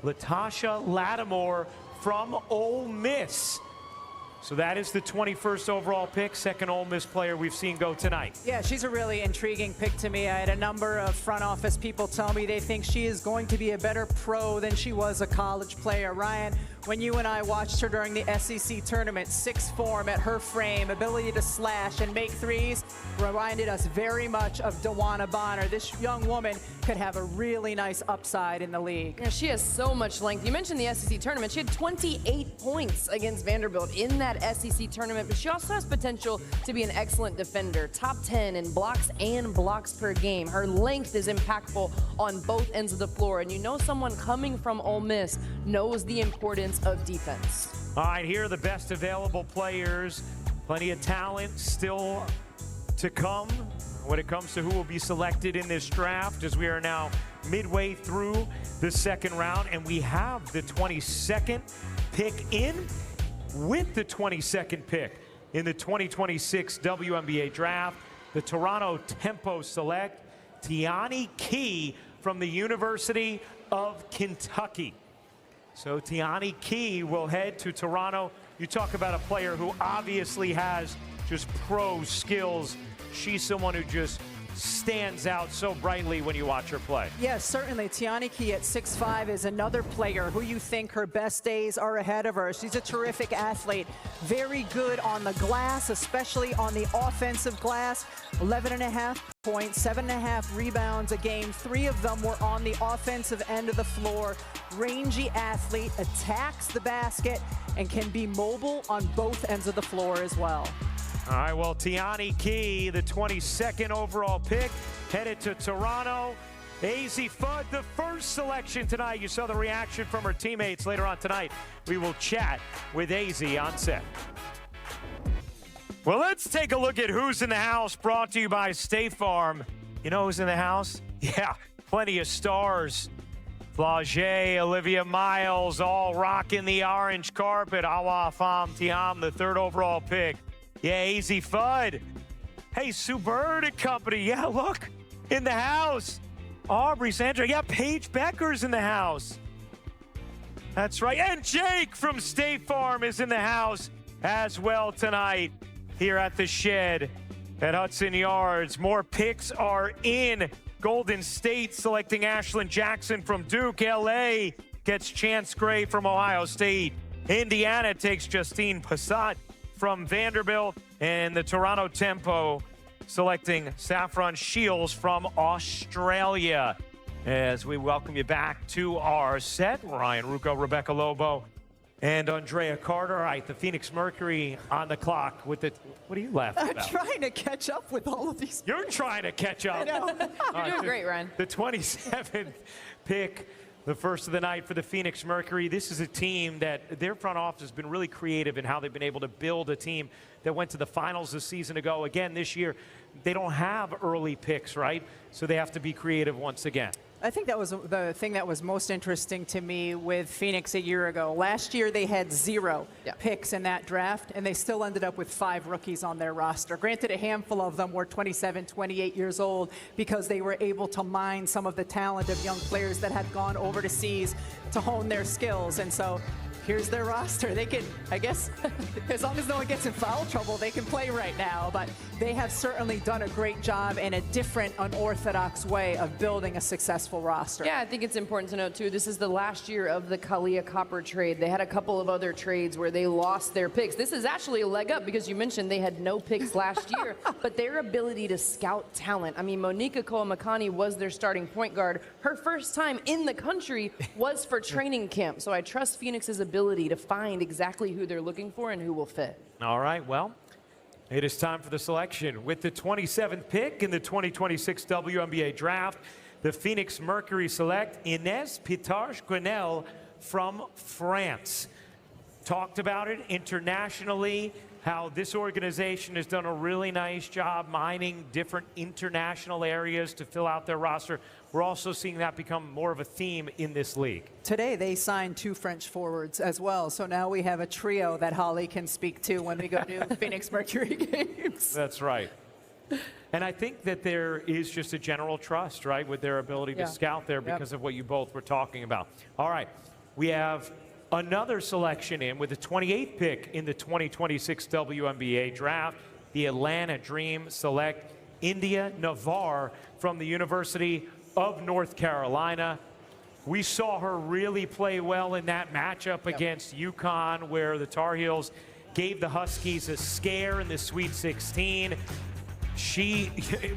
Latasha Lattimore from Ole Miss. So that is the 21st overall pick, second Ole Miss player we've seen go tonight. Yeah, she's a really intriguing pick to me. I had a number of front office people tell me they think she is going to be a better pro than she was a college player. Ryan, when you and I watched her during the SEC tournament, sixth form at her frame, ability to slash and make threes, reminded us very much of DeWanna Bonner. This young woman could have a really nice upside in the league. Yeah, she has so much length. You mentioned the SEC tournament. She had 28 points against Vanderbilt in that SEC tournament, but she also has potential to be an excellent defender. Top 10 in blocks and blocks per game. Her length is impactful on both ends of the floor, and you know someone coming from Ole Miss knows the importance of defense. All right, here are the best available players. Plenty of talent still to come when it comes to who will be selected in this draft, as we are now midway through the second round, and we have the 22nd pick in. With the 22nd pick in the 2026 WNBA Draft, the Toronto Tempo select Tiani Key from the University of Kentucky. So Tiani Key will head to Toronto. You talk about a player who obviously has just pro skills. She's someone who just stands out so brightly when you watch her play. Yes, certainly. Tiani Key at 6'5" is another player who you think her best days are ahead of her. She's a terrific athlete, very good on the glass, especially on the offensive glass. 11.5 points, 7.5 rebounds a game. 3 of them were on the offensive end of the floor. Rangy athlete, attacks the basket, and can be mobile on both ends of the floor as well. All right, well, Tiani Key, the 22nd overall pick, headed to Toronto. Azzi Fudd, the first selection tonight. You saw the reaction from her teammates later on tonight. We will chat with Azzi on set. Well, let's take a look at who's in the house, brought to you by State Farm. You know who's in the house? Yeah, plenty of stars. Flau'jae, Olivia Miles, all rocking the orange carpet. Awa Pham Thiam, the third overall pick. Yeah, Azzi Fudd. Hey, Sue Bird and company. Yeah, look, in the house. Aubrey, Sandra. Yeah, Paige Becker's in the house. That's right. And Jake from State Farm is in the house as well tonight here at the Shed at Hudson Yards. More picks are in. Golden State selecting Ashlyn Jackson from Duke. LA gets Chance Gray from Ohio State. Indiana takes Justine Passat from Vanderbilt, and the Toronto Tempo selecting Saffron Shields from Australia. As we welcome you back to our set, Ryan Rucco, Rebecca Lobo, and Andrea Carter. All right, the Phoenix Mercury on the clock with the, what are you laughing about? I'm trying to catch up with all of these. You're trying to catch up. I know. You're doing great, Ryan. The 27th pick, the first of the night for the Phoenix Mercury. This is a team that their front office has been really creative in how they've been able to build a team that went to the finals a season ago. Again, this year, they don't have early picks, right? So they have to be creative once again. I think that was the thing that was most interesting to me with Phoenix a year ago. Last year, they had 0 picks in that draft, and they still ended up with 5 rookies on their roster. Granted, a handful of them were 27, 28 years old because they were able to mine some of the talent of young players that had gone overseas to hone their skills. And so here's their roster. They can, I guess, as long as no one gets in foul trouble, they can play right now. But they have certainly done a great job in a different, unorthodox way of building a successful roster. Yeah, I think it's important to note, too, this is the last year of the Kalia Copper trade. They had a couple of other trades where they lost their picks. This is actually a leg up because you mentioned they had no picks last year, but their ability to scout talent. I mean, Monica Koamakani was their starting point guard. Her first time in the country was for training camp. So I trust Phoenix's ability to find exactly who they're looking for and who will fit. All right, well, it is time for the selection. With the 27th pick in the 2026 WNBA Draft, the Phoenix Mercury select Inès Pitard-Grenelle from France. Talked about it internationally, how this organization has done a really nice job mining different international areas to fill out their roster. We're also seeing that become more of a theme in this league. Today, they signed 2 French forwards as well, so now we have a trio that Holly can speak to when we go to Phoenix Mercury games. That's right. And I think that there is just a general trust, right, with their ability to scout there because of what you both were talking about. All right, we have another selection in with the 28th pick in the 2026 WNBA Draft. The Atlanta Dream select India Navar from the University of North Carolina. We saw her really play well in that matchup against UConn, where the Tar Heels gave the Huskies a scare in the Sweet 16.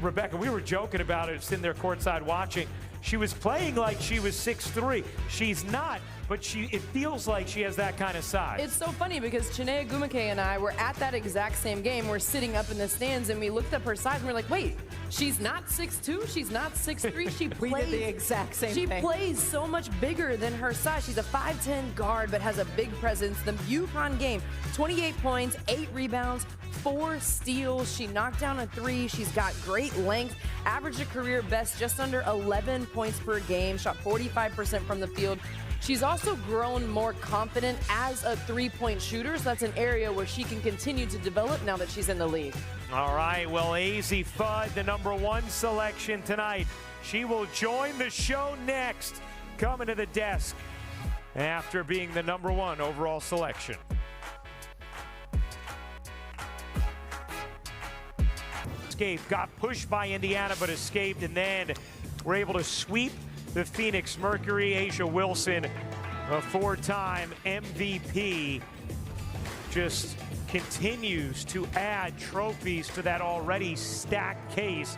Rebecca, we were joking about it, sitting there courtside watching. She was playing like she was 6'3". She's not, but it feels like she has that kind of size. It's so funny because Chinea Gumake and I were at that exact same game. We're sitting up in the stands and we looked up her size and we're like, wait, she's not 6'2", she's not 6'3". She plays, we did the exact same thing. She plays so much bigger than her size. She's a 5'10" guard but has a big presence. The UConn game, 28 points, 8 rebounds, 4 steals. She knocked down a 3. She's got great length, averaged a career best just under 11 points per game, shot 45% from the field. She's also grown more confident as a three-point shooter, so that's an area where she can continue to develop now that she's in the league. All right, well, Azzi Fudd, the #1 selection tonight. She will join the show next, coming to the desk after being the #1 overall selection. Got pushed by Indiana, but escaped, and then were able to sweep the Phoenix Mercury. Asia Wilson, a 4-time MVP, just continues to add trophies to that already stacked case.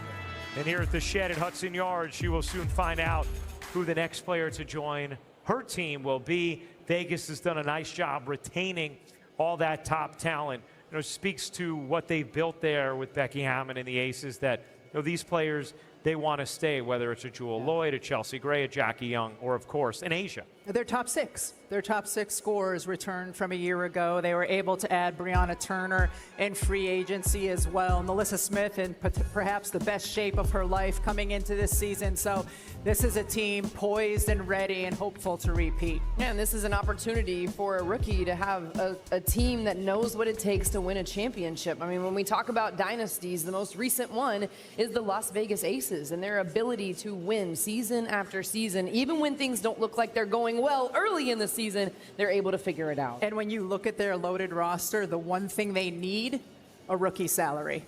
And here at the Shed at Hudson Yards, she will soon find out who the next player to join her team will be. Vegas has done a nice job retaining all that top talent. Speaks to what they've built there with Becky Hammond and the Aces, that these players, they want to stay, whether it's a Jewel Lloyd, a Chelsea Gray, a Jackie Young, or of course in Asia. Their top 6. Their top 6 scorers returned from a year ago. They were able to add Brianna Turner in free agency as well. Melissa Smith in perhaps the best shape of her life coming into this season. So this is a team poised and ready and hopeful to repeat. Yeah, and this is an opportunity for a rookie to have a team that knows what it takes to win a championship. I mean, when we talk about dynasties, the most recent one is the Las Vegas Aces and their ability to win season after season. Even when things don't look like they're going well early in the season, they're able to figure it out. And when you look at their loaded roster, the one thing they need, a rookie salary.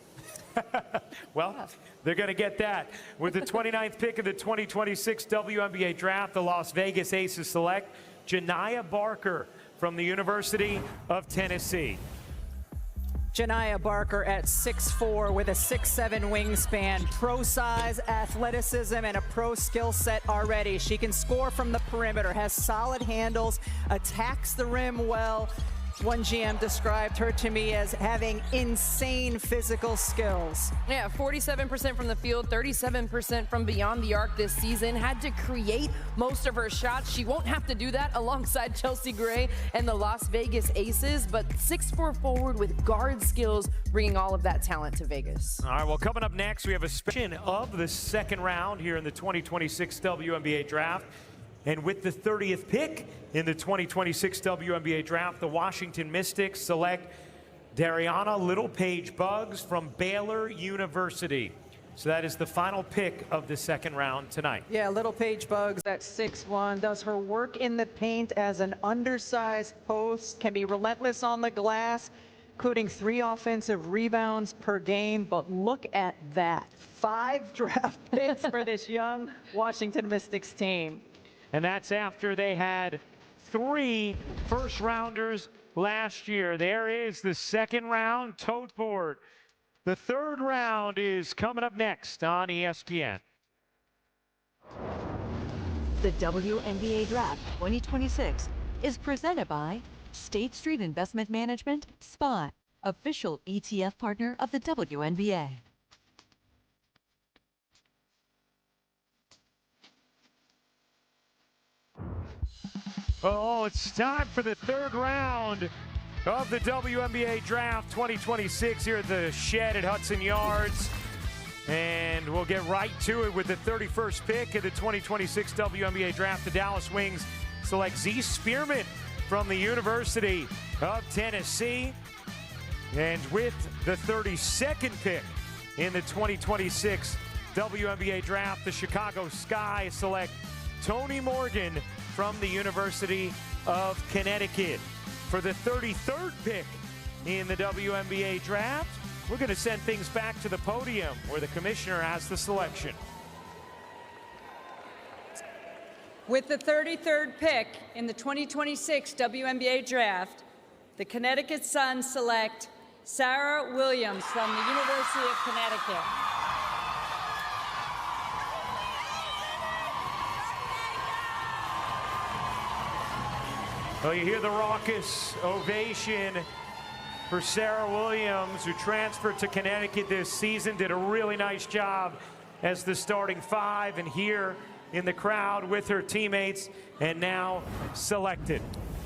Well, they're going to get that. With the 29th pick of the 2026 WNBA Draft, the Las Vegas Aces select Janiyah Barker from the University of Tennessee. Janiyah Barker at 6'4" with a 6'7" wingspan, pro size, athleticism, and a pro skill set already. She can score from the perimeter, has solid handles, attacks the rim well. One GM described her to me as having insane physical skills. Yeah, 47% from the field, 37% from beyond the arc this season. Had to create most of her shots. She won't have to do that alongside Chelsea Gray and the Las Vegas Aces, but 6'4" forward with guard skills, bringing all of that talent to Vegas. All right, well, coming up next, we have a selection of the second round here in the 2026 WNBA Draft. And with the 30th pick in the 2026 WNBA Draft, the Washington Mystics select Dariana Little-Page Buggs from Baylor University. So that is the final pick of the second round tonight. Yeah, Little-Page Buggs at 6'1", does her work in the paint as an undersized post, can be relentless on the glass, including 3 offensive rebounds per game. But look at that, 5 draft picks for this young Washington Mystics team. And that's after they had 3 first-rounders last year. There is the second round tote board. The third round is coming up next on ESPN. The WNBA Draft 2026 is presented by State Street Investment Management, SPY, official ETF partner of the WNBA. Oh, it's time for the third round of the WNBA Draft 2026 here at the Shed at Hudson Yards. And we'll get right to it with the 31st pick of the 2026 WNBA Draft. The Dallas Wings select Z Spearman from the University of Tennessee. And with the 32nd pick in the 2026 WNBA Draft, the Chicago Sky select Tony Morgan from the University of Connecticut. For the 33rd pick in the WNBA Draft, we're going to send things back to the podium where the commissioner has the selection. With the 33rd pick in the 2026 WNBA Draft, the Connecticut Sun select Sarah Williams from the University of Connecticut. Well, you hear the raucous ovation for Sarah Williams, who transferred to Connecticut this season, did a really nice job as the starting five, and here in the crowd with her teammates, and now selected.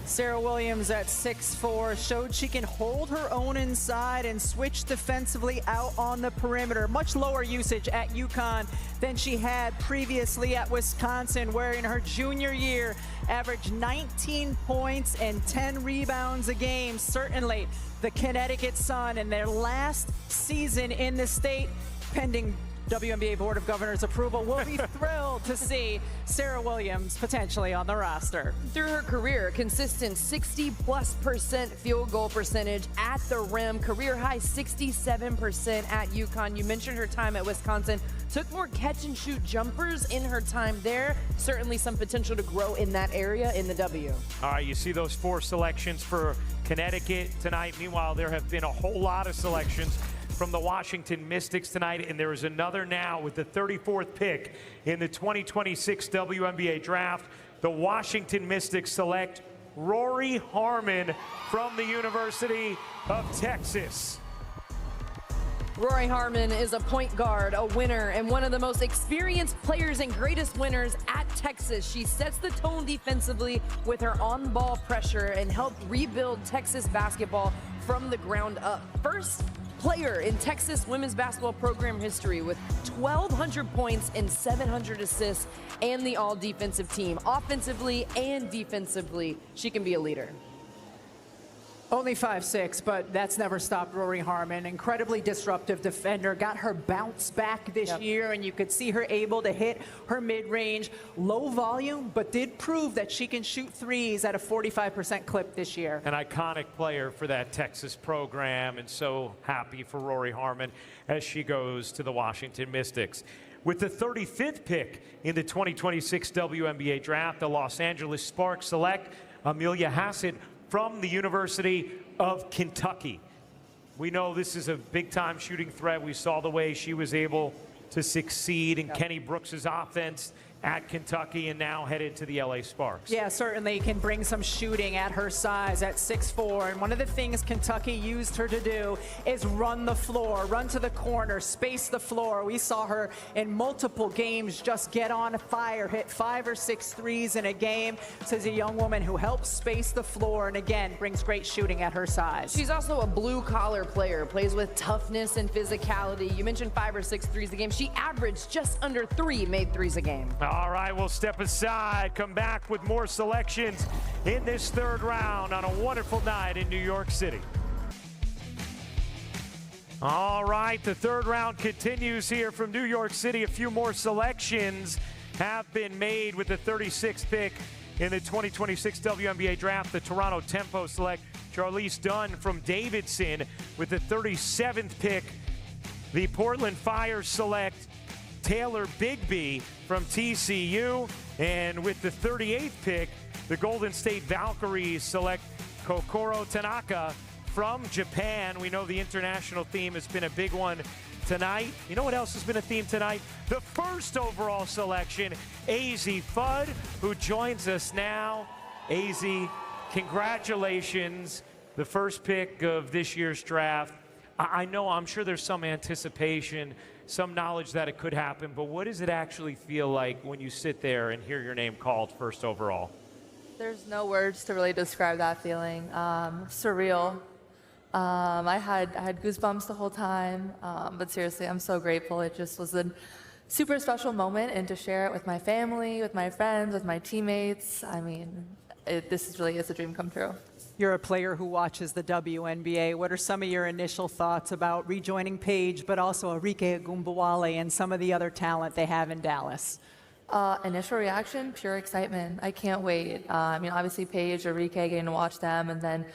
Sarah Williams at 6'4" showed she can hold her own inside and switch defensively out on the perimeter. Much lower usage at UConn than she had previously at Wisconsin, where in her junior year averaged 19 points and 10 rebounds a game. Certainly the Connecticut Sun in their last season in the state, pending WNBA Board of Governors approval, will be thrilled to see Sarah Williams potentially on the roster. Through her career, consistent 60+% field goal percentage at the rim, career high 67% at UConn. You mentioned her time at Wisconsin. Took more catch and shoot jumpers in her time there. Certainly some potential to grow in that area in the W. All right, you see those 4 selections for Connecticut tonight. Meanwhile, there have been a whole lot of selections from the Washington Mystics tonight, and there is another now with the 34th pick in the 2026 WNBA Draft. The Washington Mystics select Rory Harmon from the University of Texas. Rory Harmon is a point guard, a winner, and one of the most experienced players and greatest winners at Texas. She sets the tone defensively with her on-ball pressure and helped rebuild Texas basketball from the ground up. First player in Texas women's basketball program history with 1,200 points and 700 assists, and the all-defensive team. Offensively and defensively, she can be a leader. Only 5'6", but that's never stopped Rory Harmon. Incredibly disruptive defender. Got her bounce back this year, and you could see her able to hit her mid-range. Low volume, but did prove that she can shoot threes at a 45% clip this year. An iconic player for that Texas program, and so happy for Rory Harmon as she goes to the Washington Mystics. With the 35th pick in the 2026 WNBA Draft, the Los Angeles Sparks select Amelia Hassett from the University of Kentucky. We know this is a big-time shooting threat. We saw the way she was able to succeed in Kenny Brooks's offense at Kentucky, and now headed to the LA Sparks. Yeah, certainly can bring some shooting at her size at 6'4", and one of the things Kentucky used her to do is run the floor, run to the corner, space the floor. We saw her in multiple games just get on fire, hit 5 or 6 threes in a game. This is a young woman who helps space the floor and again brings great shooting at her size. She's also a blue-collar player, plays with toughness and physicality. You mentioned 5 or 6 threes a game. She averaged just under 3 made threes a game. All right, we'll step aside, come back with more selections in this third round on a wonderful night in New York City. All right, the third round continues here from New York City. A few more selections have been made with the 36th pick in the 2026 WNBA Draft. The Toronto Tempo select Charlize Dunn from Davidson. With the 37th pick, the Portland Fire select Taylor Bigby from TCU. And with the 38th pick, the Golden State Valkyries select Kokoro Tanaka from Japan. We know the international theme has been a big one tonight. You know what else has been a theme tonight? The first overall selection, AZ Fudd, who joins us now. AZ, congratulations. The first pick of this year's draft. I'm sure there's some anticipation, some knowledge that it could happen, but what does it actually feel like when you sit there and hear your name called first overall? There's no words to really describe that feeling. Surreal. I had goosebumps the whole time, but seriously, I'm so grateful. It just was a super special moment, and to share it with my family, with my friends, with my teammates, I mean, this really is a dream come true. You're a player who watches the WNBA. What are some of your initial thoughts about rejoining Paige, but also Arike Ogunbowale and some of the other talent they have in Dallas? Initial reaction, pure excitement. I can't wait. I mean, obviously Paige, Arike, getting to watch them, and then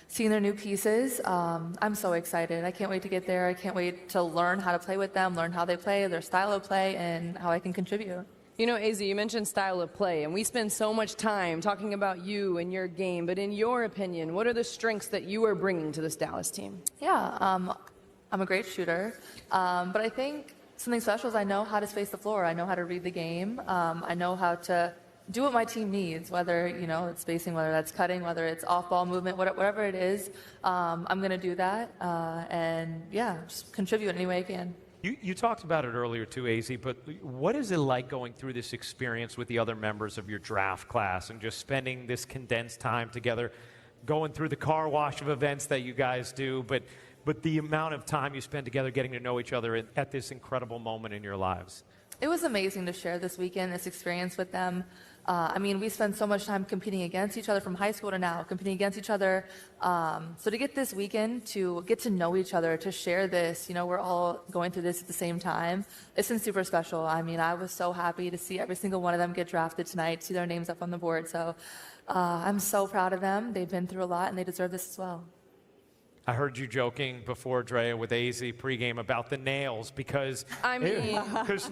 seeing their new pieces. I'm so excited. I can't wait to get there. I can't wait to learn how to play with them, learn how they play, their style of play, and how I can contribute. You know, AZ, you mentioned style of play, and we spend so much time talking about you and your game, but in your opinion, what are the strengths that you are bringing to this Dallas team? Yeah, I'm a great shooter, but I think something special is I know how to space the floor. I know how to read the game. I know how to do what my team needs, whether, it's spacing, whether that's cutting, whether it's off-ball movement, whatever it is. I'm going to do that, and yeah, just contribute any way I can. You talked about it earlier too, AZ, but what is it like going through this experience with the other members of your draft class and just spending this condensed time together, going through the car wash of events that you guys do, but the amount of time you spend together getting to know each other at this incredible moment in your lives? It was amazing to share this weekend, this experience with them. I mean, we spend so much time competing against each other from high school to now, competing against each other. So to get this weekend to get to know each other, to share this, we're all going through this at the same time. It's been super special. I mean, I was so happy to see every single one of them get drafted tonight, see their names up on the board. So I'm so proud of them. They've been through a lot, and they deserve this as well. I heard you joking before, Drea, with AZ pregame about the nails because... I mean,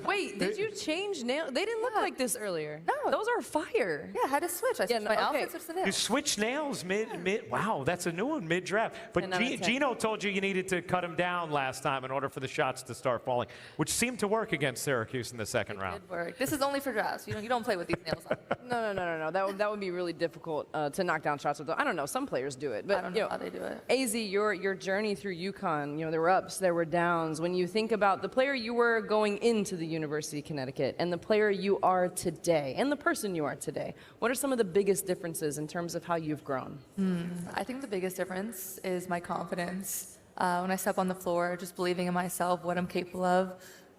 wait, did you change nails? They didn't look like this earlier. No. Those are fire. Yeah, I had to switch. I switched my outfit, switched the nails. You switched nails mid. Wow, that's a new one, mid-draft. But Gino told you needed to cut them down last time in order for the shots to start falling, which seemed to work against Syracuse in the second round. It did work. This is only for drafts. You don't play with these nails on. No. That would be really difficult to knock down shots with. I don't know. Some players do it, but I don't know how they do it. AZ, your journey through UConn, there were ups, there were downs. When you think about the player you were going into the University of Connecticut and the player you are today and the person you are today, what are some of the biggest differences in terms of how you've grown? I think the biggest difference is my confidence. When I step on the floor, just believing in myself, what I'm capable of,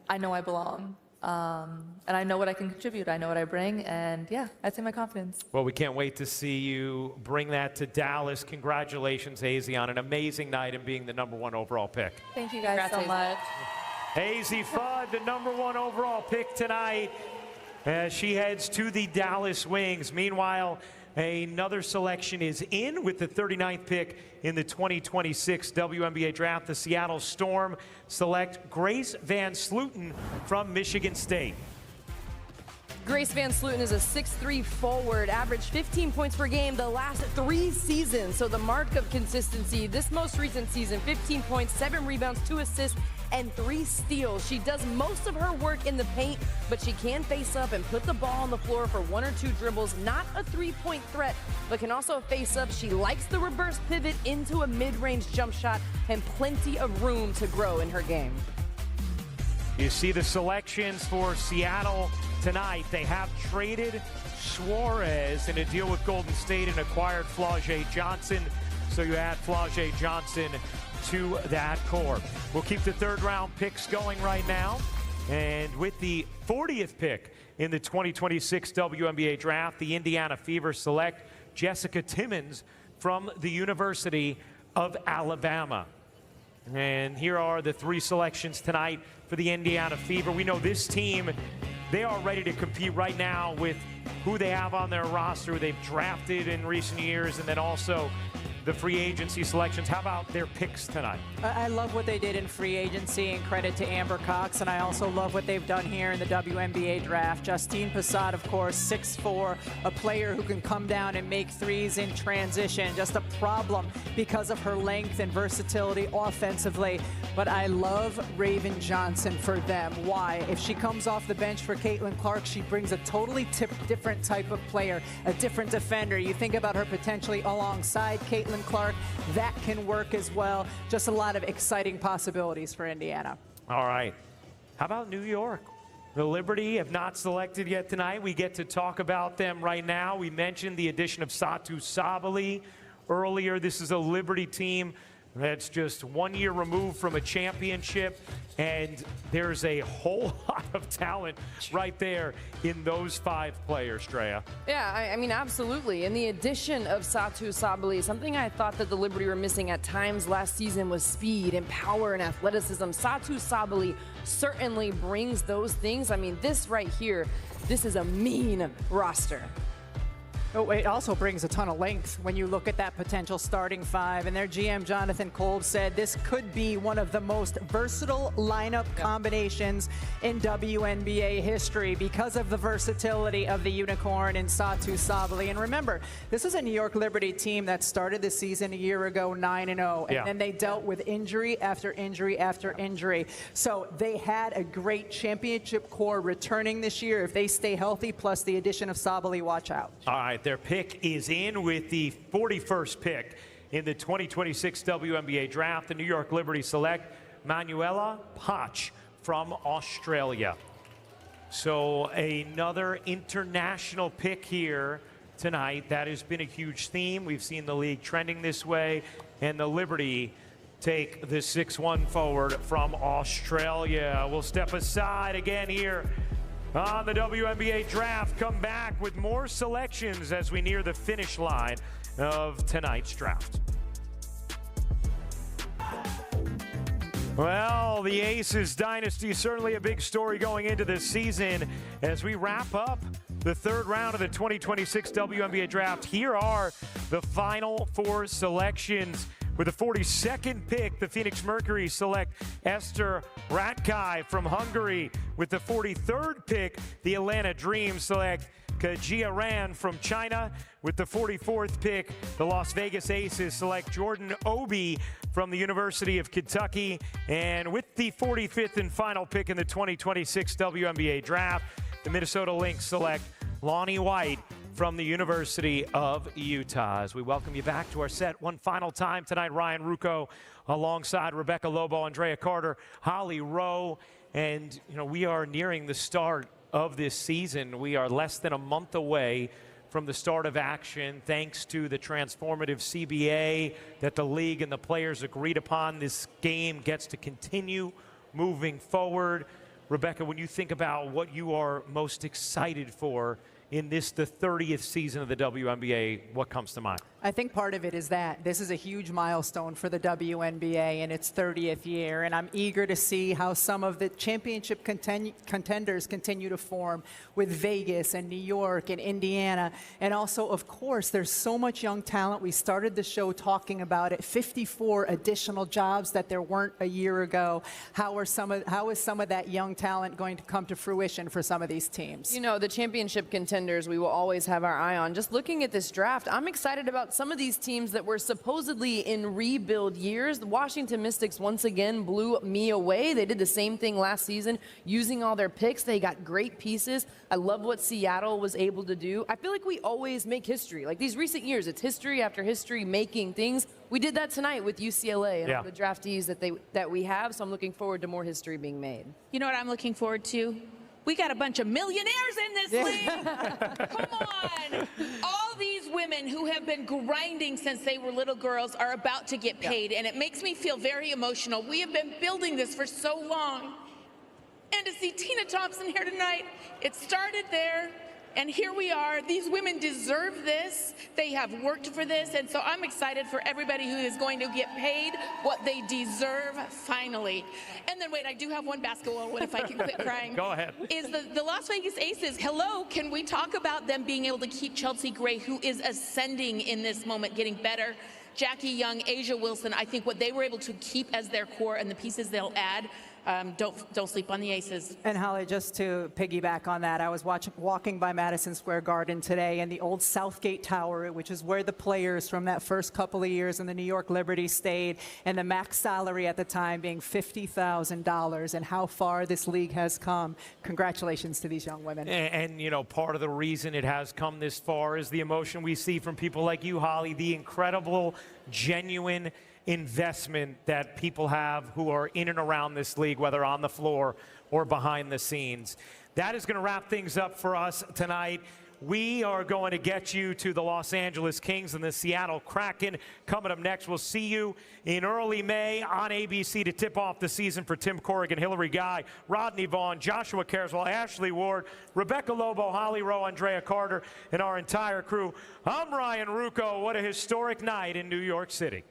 I know I belong. And I know what I can contribute. I know what I bring. And yeah, I'd say my confidence. Well, we can't wait to see you bring that to Dallas. Congratulations, AZ, on an amazing night and being the #1 overall pick. Thank you guys so much. AZ Fudd, the #1 overall pick tonight, as she heads to the Dallas Wings. Meanwhile, another selection is in with the 39th pick in the 2026 WNBA Draft. The Seattle Storm select Grace Van Slooten from Michigan State. Grace Van Slooten is a 6'3" forward, averaged 15 points per game the last 3 seasons. So the mark of consistency this most recent season, 15 points, 7 rebounds, 2 assists, and 3 steals. She does most of her work in the paint, but she can face up and put the ball on the floor for 1 or 2 dribbles. Not a 3-point threat, but can also face up. She likes the reverse pivot into a mid-range jump shot and plenty of room to grow in her game. You see the selections for Seattle tonight. They have traded Suarez in a deal with Golden State and acquired flau'jae Johnson. So you add flau'jae Johnson to that core. We'll keep the 3rd round picks going right now. And with the 40th pick in the 2026 WNBA Draft, the Indiana Fever select Jessica Timmons from the University of Alabama. And here are the 3 selections tonight for the Indiana Fever. We know this team, they are ready to compete right now with who they have on their roster, who they've drafted in recent years, and then also the free agency selections. How about their picks tonight? I love what they did in free agency, and credit to Amber Cox, and I also love what they've done here in the WNBA Draft. Justine Passat, of course, 6'4", a player who can come down and make threes in transition. Just a problem because of her length and versatility offensively. But I love Raven Johnson for them. Why? If she comes off the bench for Caitlin Clark, she brings a totally different type of player, a different defender. You think about her potentially alongside Caitlin Clark, that can work as well. Just a lot of exciting possibilities for Indiana. All right. How about New York? The Liberty have not selected yet tonight. We get to talk about them right now. We mentioned the addition of Satu Sabali earlier. This is a Liberty team That's just 1 year removed from a championship, and there's a whole lot of talent right there in those 5 players, Drea. Yeah, I mean, absolutely. And the addition of Satou Sabally, something I thought that the Liberty were missing at times last season was speed and power and athleticism. Satou Sabally certainly brings those things. I mean, this right here, this is a mean roster. Oh, it also brings a ton of length when you look at that potential starting 5. And their GM, Jonathan Kolb, said this could be one of the most versatile lineup combinations in WNBA history because of the versatility of the Unicorn and Satou Sabally. And remember, this is a New York Liberty team that started the season a year ago 9-0, and then they dealt with injury after injury after injury. So they had a great championship core returning this year if they stay healthy, plus the addition of Sabally. Watch out. All right. Their pick is in with the 41st pick in the 2026 WNBA Draft. The New York Liberty select Manuela Poch from Australia. So another international pick here tonight. That has been a huge theme. We've seen the league trending this way, and the Liberty take the 6'1" forward from Australia. We'll step aside again here on the WNBA Draft. Come back with more selections as we near the finish line of tonight's draft. Well, the Aces dynasty is certainly a big story going into this season. As we wrap up the 3rd round of the 2026 WNBA Draft, here are the final 4 selections. With the 42nd pick, the Phoenix Mercury select Esther Ratkai from Hungary. With the 43rd pick, the Atlanta Dream select Kajia Ran from China. With the 44th pick, the Las Vegas Aces select Jordan Obi from the University of Kentucky. And with the 45th and final pick in the 2026 WNBA Draft, the Minnesota Lynx select Lonnie White from the University of Utah. As we welcome you back to our set one final time tonight, Ryan Rucco alongside Rebecca Lobo, Andrea Carter, Holly Rowe, and we are nearing the start of this season. We are less than a month away from the start of action, thanks to the transformative CBA that the league and the players agreed upon. This game gets to continue moving forward. Rebecca, when you think about what you are most excited for in this, the 30th season of the WNBA, what comes to mind? I think part of it is that this is a huge milestone for the WNBA in its 30th year, and I'm eager to see how some of the championship contenders continue to form with Vegas and New York and Indiana. And also, of course, there's so much young talent. We started the show talking about it, 54 additional jobs that there weren't a year ago. How is some of that young talent going to come to fruition for some of these teams? The championship contenders we will always have our eye on. Just looking at this draft, I'm excited about some of these teams that were supposedly in rebuild years. The Washington Mystics once again blew me away. They did the same thing last season, using all their picks. They got great pieces. I love what Seattle was able to do. I feel like we always make history. Like these recent years, it's history after history making things. We did that tonight with UCLA and all the draftees that we have, so I'm looking forward to more history being made. You know what I'm looking forward to? We got a bunch of millionaires in this league. Come on. All these women who have been grinding since they were little girls are about to get paid, and it makes me feel very emotional. We have been building this for so long. And to see Tina Thompson here tonight, it started there, and here we are. These women deserve this. They have worked for this, and so I'm excited for everybody who is going to get paid what they deserve finally. And then wait, I do have one basketball one if I can quit crying. Go ahead. Is the Las Vegas Aces, hello, can we talk about them being able to keep Chelsea Gray, who is ascending in this moment, getting better? Jackie Young, Asia Wilson, I think what they were able to keep as their core and the pieces they'll add, don't sleep on the Aces. And Holly, just to piggyback on that, I was walking by Madison Square Garden today, and the old Southgate Tower, which is where the players from that first couple of years in the New York Liberty stayed, and the max salary at the time being $50,000, and how far this league has come. Congratulations to these young women. And part of the reason it has come this far is the emotion we see from people like you, Holly, the incredible, genuine investment that people have who are in and around this league, whether on the floor or behind the scenes. That is going to wrap things up for us tonight. we are going to get you to the Los Angeles Kings and the Seattle Kraken. Coming up next, we'll see you in early May on ABC to tip off the season for Tim Corrigan, Hillary Guy, Rodney Vaughn, Joshua Carswell, Ashley Ward, Rebecca Lobo, Holly Rowe, Andrea Carter, and our entire crew. I'm Ryan Rucco. What a historic night in New York City.